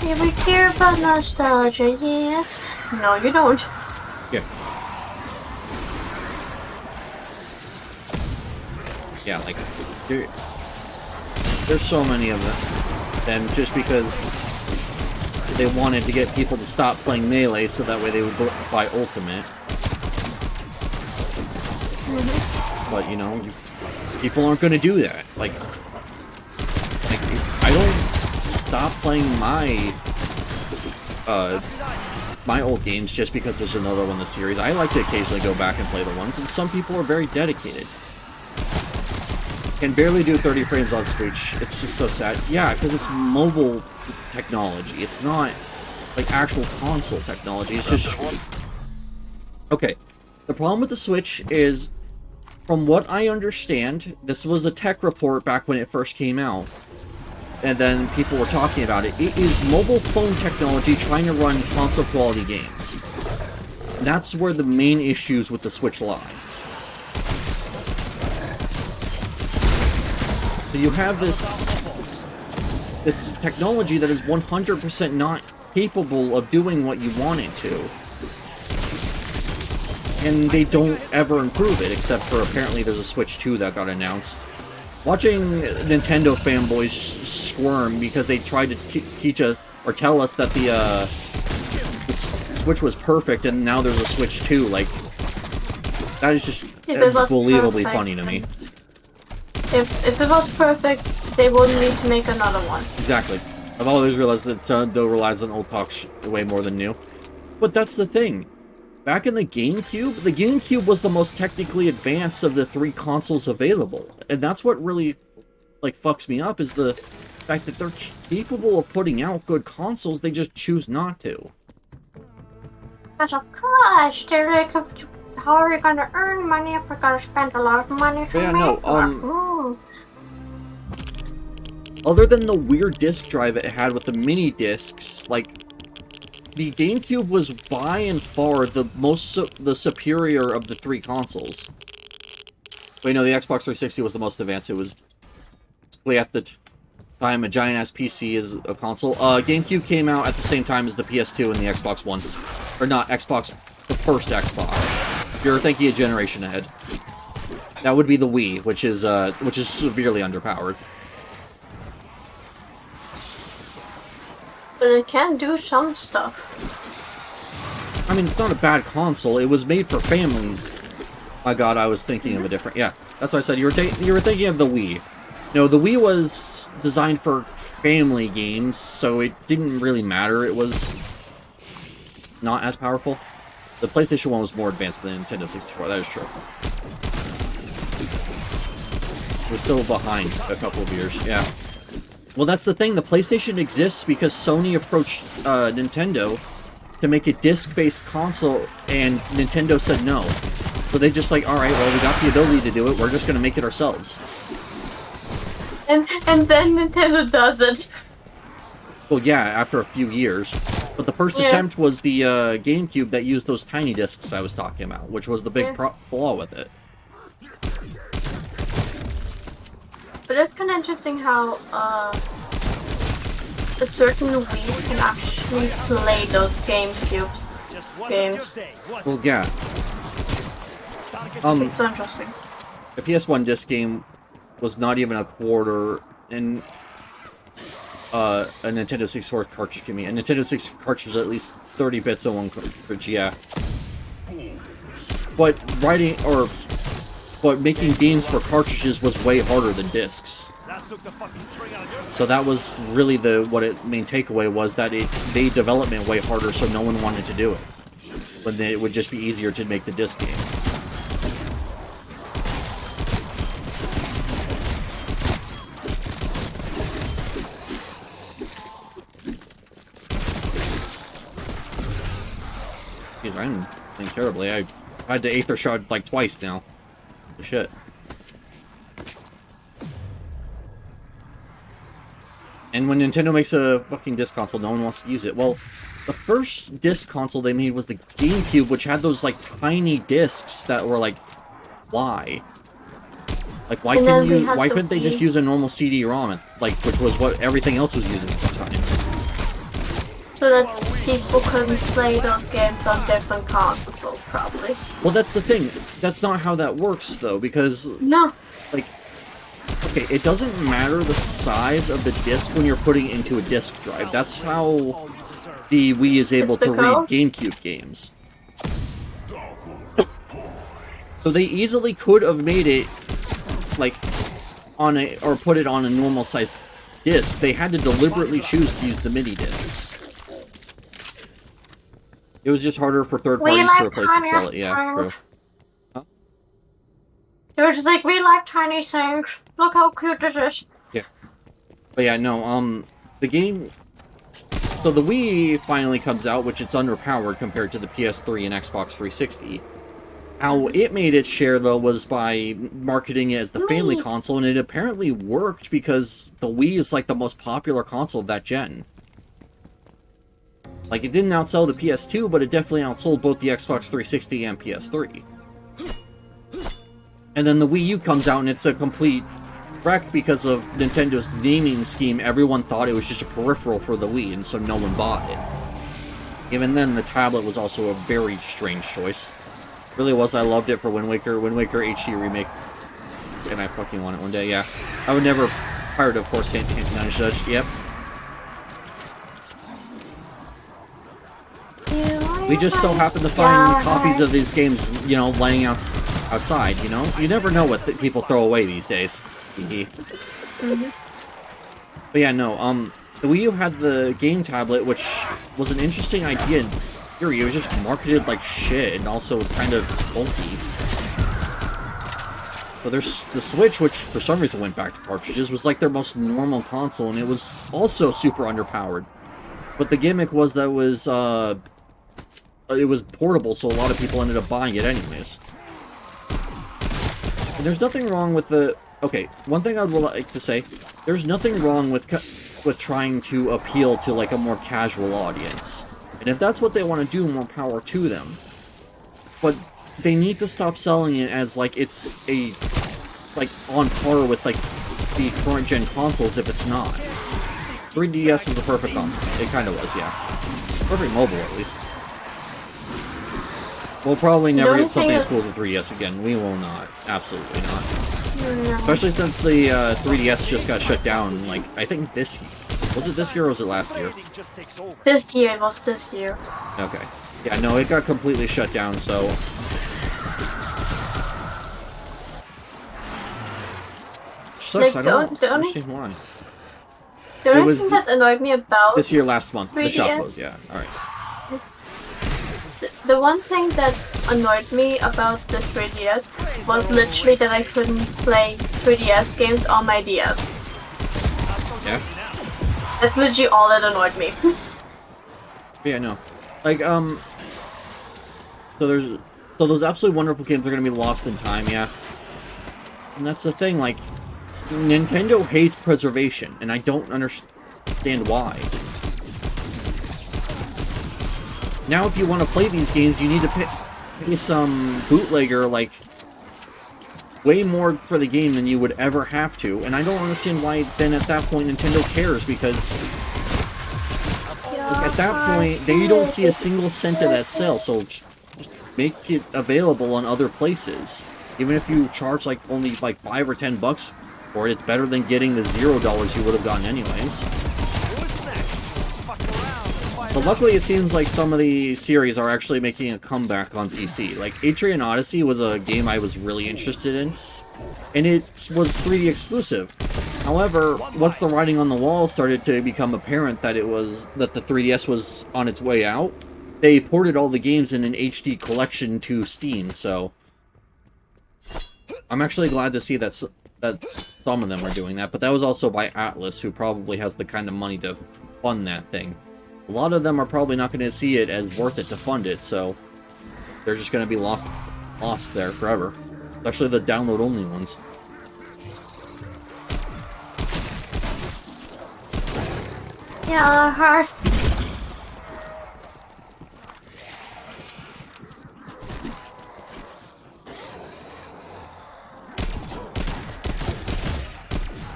Yeah, we care about nostalgia, yes. No, you don't. Yeah. Yeah, like, there's so many of them. And just because they wanted to get people to stop playing Melee so that way they would buy Ultimate. But, you know, people aren't going to do that. Like, I don't stop playing my old games just because there's another one in the series. I like to occasionally go back and play the ones, and some people are very dedicated. Can barely do 30 frames on Switch. It's just so sad. Yeah, because it's mobile technology. It's not, like, actual console technology. It's just... Okay. The problem with the Switch is, from what I understand, this was a tech report back when it first came out, and then people were talking about it. It is mobile phone technology trying to run console quality games. And that's where the main issues with the Switch lie. So you have this technology that is 100% not capable of doing what you want it to. And they don't ever improve it, except for apparently there's a Switch 2 that got announced. Watching Nintendo fanboys squirm because they tried to teach us, or tell us that the Switch was perfect and now there's a Switch 2, like, that is just unbelievably funny to me. If it was perfect, they wouldn't need to make another one. Exactly. I've always realized that Nintendo relies on old talk way more than new. But that's the thing. Back in the GameCube was the most technically advanced of the 3 consoles available. And that's what really, like, fucks me up, is the fact that they're capable of putting out good consoles, they just choose not to. Because of course, they're like, how are we gonna earn money if we're gonna spend a lot of money to make one? Other than the weird disc drive it had with the mini discs, like, the GameCube was by and far the superior of the 3 consoles. Wait, no, the Xbox 360 was the most advanced. It was basically at the time a giant-ass PC is a console. GameCube came out at the same time as the PS2 and the Xbox One. Or not, Xbox, the first Xbox. You're thinking a generation ahead. That would be the Wii, which is severely underpowered. But it can do some stuff. I mean, it's not a bad console. It was made for families. My god, I was thinking of a different... Yeah, that's why I said you were thinking of the Wii. No, the Wii was designed for family games, so it didn't really matter. It was not as powerful. The PlayStation 1 was more advanced than the Nintendo 64. That is true. We're still behind a couple of years. Yeah. Well, that's the thing. The PlayStation exists because Sony approached Nintendo to make a disc-based console, and Nintendo said no. So they just like, alright, well, we got the ability to do it, we're just gonna make it ourselves. And then Nintendo does it. Well, yeah, after a few years. But the first attempt was the GameCube that used those tiny discs I was talking about, which was the big flaw with it. But it's kind of interesting how a certain Wii can actually play those GameCube games. Well, yeah. It's so interesting. The PS1 disc game was not even a quarter, and a Nintendo 64 cartridge can be. A Nintendo 64 cartridge is at least 30 bits on one cartridge, yeah. But making games for cartridges was way harder than discs. So that was really main takeaway was that it made development way harder, so no one wanted to do it. When it would just be easier to make the disc game. Jeez, I'm playing terribly. I had to Aether Shot like twice now. Shit. And when Nintendo makes a fucking disc console, no one wants to use it. Well, the first disc console they made was the GameCube, which had those like tiny discs that were like, why? Like, why couldn't they just use a normal CD-ROM, like, which was what everything else was using at the time? So that people couldn't play those games on different consoles, probably. Well, that's the thing. That's not how that works, though, because... No. Like, okay, it doesn't matter the size of the disc when you're putting it into a disc drive. That's how the Wii is able to read GameCube games. So they easily could have made it, like, or put it on a normal size disc. They had to deliberately choose to use the mini discs. It was just harder for third parties to replace and sell it. Yeah, true. Huh? They were just like, we like tiny things. Look how cute this is. Yeah. But yeah, no, the game... So the Wii finally comes out, which it's underpowered compared to the PS3 and Xbox 360. How it made its share, though, was by marketing it as the family console, and it apparently worked because the Wii is, like, the most popular console of that gen. Like, it didn't outsell the PS2, but it definitely outsold both the Xbox 360 and PS3. And then the Wii U comes out, and it's a complete wreck because of Nintendo's naming scheme. Everyone thought it was just a peripheral for the Wii, and so no one bought it. Even then, the tablet was also a very strange choice. It really was. I loved it for Wind Waker HD Remake. And I fucking want it one day, yeah. I would never pirate, of course, Judge. Yep. We just so happen to find copies of these games, you know, laying outside, you know? You never know what people throw away these days. But yeah, no, the Wii U had the game tablet, which was an interesting idea in theory. It was just marketed like shit, and also it's kind of bulky. So there's the Switch, which for some reason went back to cartridges, was like their most normal console, and it was also super underpowered. But the gimmick was that it was portable, so a lot of people ended up buying it anyways. And there's nothing wrong with the... Okay, one thing I would like to say, there's nothing wrong with trying to appeal to like a more casual audience. And if that's what they want to do, more power to them. But they need to stop selling it as like it's on par with like the current gen consoles if it's not. 3DS was the perfect console. It kind of was, yeah. Perfect mobile at least. We'll probably never get something as cool as the 3DS again. We will not. Absolutely not. Especially since the 3DS just got shut down, like, I think this year. Was it this year or was it last year? This year, it was this year. Okay. Yeah, no, it got completely shut down, so... Sucks, Like, I don't understand why. The only thing that annoyed me about... This year, last month. 3DS? The shop closed, yeah. Alright. The one thing that annoyed me about the 3DS was literally that I couldn't play 3DS games on my DS. Yeah? That's literally all that annoyed me. Yeah, no. Like, so those absolutely wonderful games are gonna be lost in time, yeah. And that's the thing, like, Nintendo hates preservation, and I don't understand why. Now, if you want to play these games, you need to pay some bootlegger, like, way more for the game than you would ever have to. And I don't understand why then at that point Nintendo cares, because like, at that point, you don't see a single cent of that sale, so just make it available on other places. Even if you charge, like, only, like, $5 or $10 for it, it's better than getting the $0 you would have gotten anyways. But luckily, it seems like some of the series are actually making a comeback on PC. Like, Atrian Odyssey was a game I was really interested in, and it was 3D exclusive. However, once the writing on the wall started to become apparent that the 3DS was on its way out, they ported all the games in an HD collection to Steam, so... I'm actually glad to see that some of them are doing that, but that was also by Atlas, who probably has the kind of money to fund that thing. A lot of them are probably not going to see it as worth it to fund it, so they're just going to be lost there forever. Especially the download-only ones. Yeah, hard.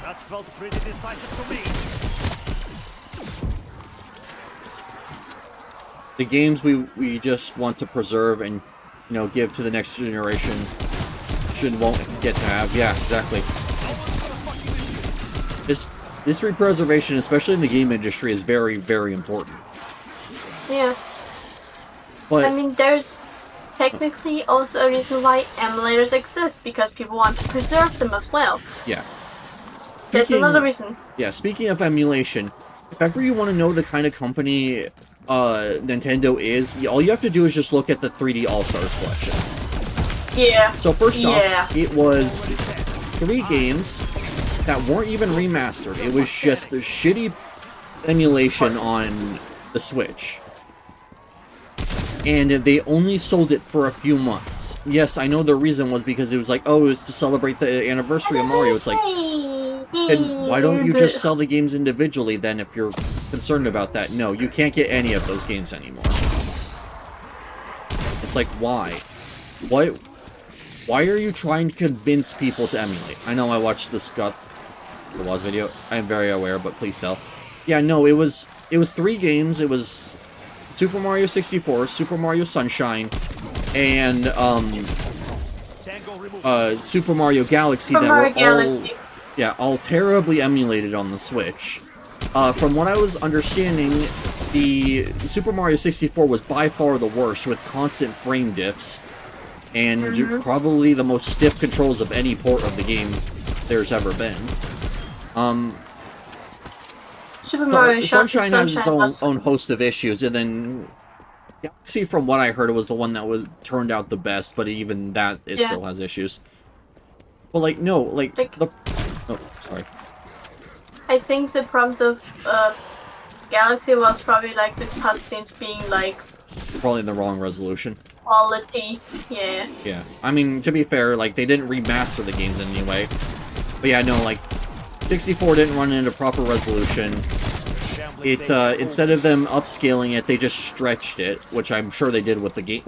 That felt pretty decisive to me. The games we just want to preserve and, you know, give to the next generation won't get to have. Yeah, exactly. This preservation, especially in the game industry, is very, very important. Yeah. But I mean, there's technically also a reason why emulators exist, because people want to preserve them as well. yeah. That's another reason. Yeah, speaking of emulation, if ever you want to know the kind of company Nintendo is, all you have to do is just look at the 3D All-Stars collection. Yeah. So first off, it was 3 games that weren't even remastered. It was just a shitty emulation on the Switch. And they only sold it for a few months. Yes, I know the reason was because it was like, oh, it was to celebrate the anniversary of Mario. It's like, then why don't you just sell the games individually then if you're concerned about that? No, you can't get any of those games anymore. It's like, why? Why are you trying to convince people to emulate? I know I watched the Scott the Waz video. I am very aware, but please tell. Yeah, no, it was 3 games. It was Super Mario 64, Super Mario Sunshine, and Super Mario Galaxy all terribly emulated on the Switch. From what I was understanding, the Super Mario 64 was by far the worst, with constant frame dips, and probably the most stiff controls of any port of the game there's ever been. Super Mario Sunshine has its Sunshine was- own host of issues, and then Galaxy, from what I heard, it was the one that was turned out the best, but even that, it still has issues. But, like, no, like, oh, sorry. I think the problem of Galaxy was probably, like, the cutscenes being, like... Probably in the wrong resolution. Quality, yeah. Yeah. I mean, to be fair, like, they didn't remaster the games anyway. But yeah, no, like, 64 didn't run into proper resolution. It's, instead of them upscaling it, they just stretched it, which I'm sure they did with the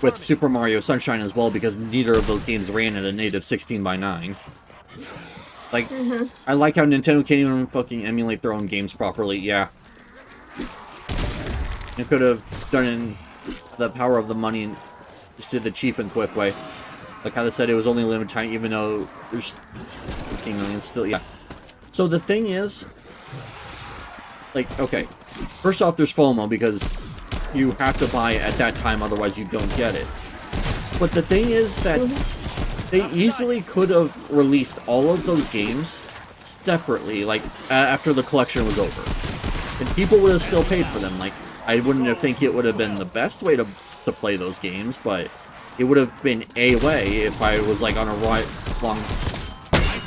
with Super Mario Sunshine as well, because neither of those games ran at a native 16:9. Like, I like how Nintendo can't even fucking emulate their own games properly, yeah. You could have done it in the power of the money and just did the cheap and quick way. Like how they said it was only limited time, even though there's 15 million still, yeah. So the thing is, like, okay, first off, there's FOMO, because you have to buy it at that time, otherwise you don't get it. But the thing is that they easily could have released all of those games separately, like, after the collection was over. And people would have still paid for them. Like, I wouldn't have think it would have been the best way to play those games, but it would have been a way if I was, like, on a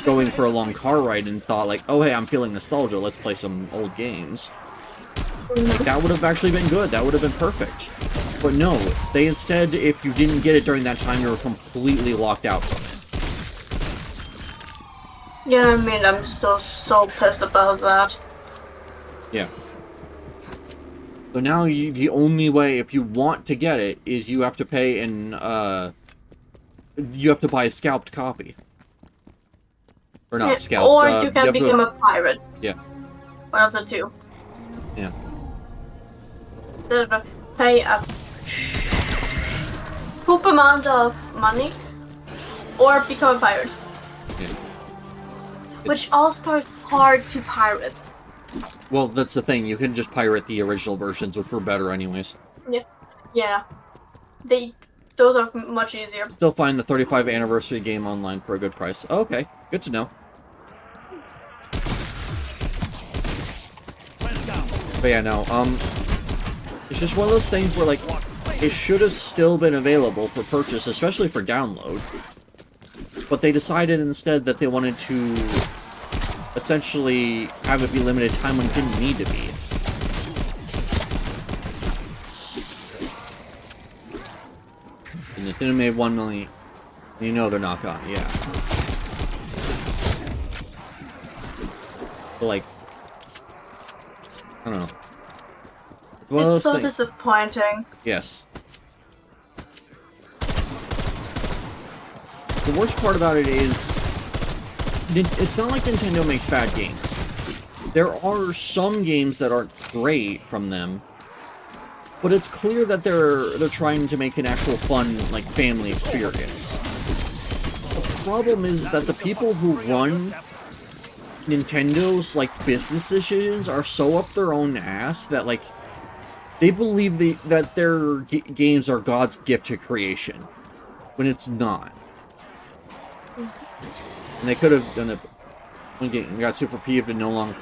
going for a long car ride and thought, like, oh, hey, I'm feeling nostalgia, let's play some old games. Like, that would have actually been good. That would have been perfect. But no, they instead, if you didn't get it during that time, you were completely locked out from it. Yeah, I mean, I'm still so pissed about that. Yeah. So now, the only way, if you want to get it, is you have to pay and, you have to buy a scalped copy. Or not scalped, or you can become a pirate. Yeah. One of the two. Yeah. Pay a poop amount of money, or become a pirate. Yeah. Which All-Star is hard to pirate. Well, that's the thing. You can just pirate the original versions, which were better anyways. Yeah. Yeah. Those are much easier. Still find the 35th anniversary game online for a good price. Oh, okay. Good to know. But yeah, no, it's just one of those things where, like, it should have still been available for purchase, especially for download. But they decided instead that they wanted to essentially have it be limited time when it didn't need to be. And Nintendo made 1 million. You know they're not gone, yeah. But, like, I don't know. It's one of those so things. Disappointing. Yes. The worst part about it is, it's not like Nintendo makes bad games. There are some games that aren't great from them, but it's clear that they're trying to make an actual fun, like, family experience. The problem is that the people who run Nintendo's, like, business decisions are so up their own ass that, like, they believe that their games are God's gift to creation, when it's not. And they could have done it. One game got super peeved and no longer.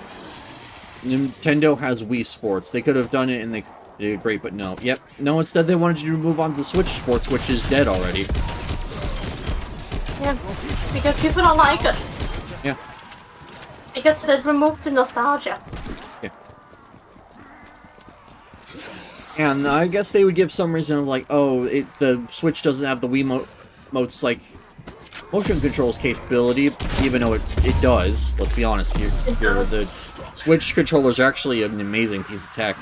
Nintendo has Wii Sports. They could have done it and they did great, but no. Yep. No, instead they wanted you to move on to Switch Sports, which is dead already. Yeah, because people don't like it. Yeah. Because it removed the nostalgia. Yeah. And I guess they would give some reason of, like, oh, the Switch doesn't have the Wiimote's, like, motion controls capability, even though it does. Let's be honest, the Switch controllers are actually an amazing piece of tech.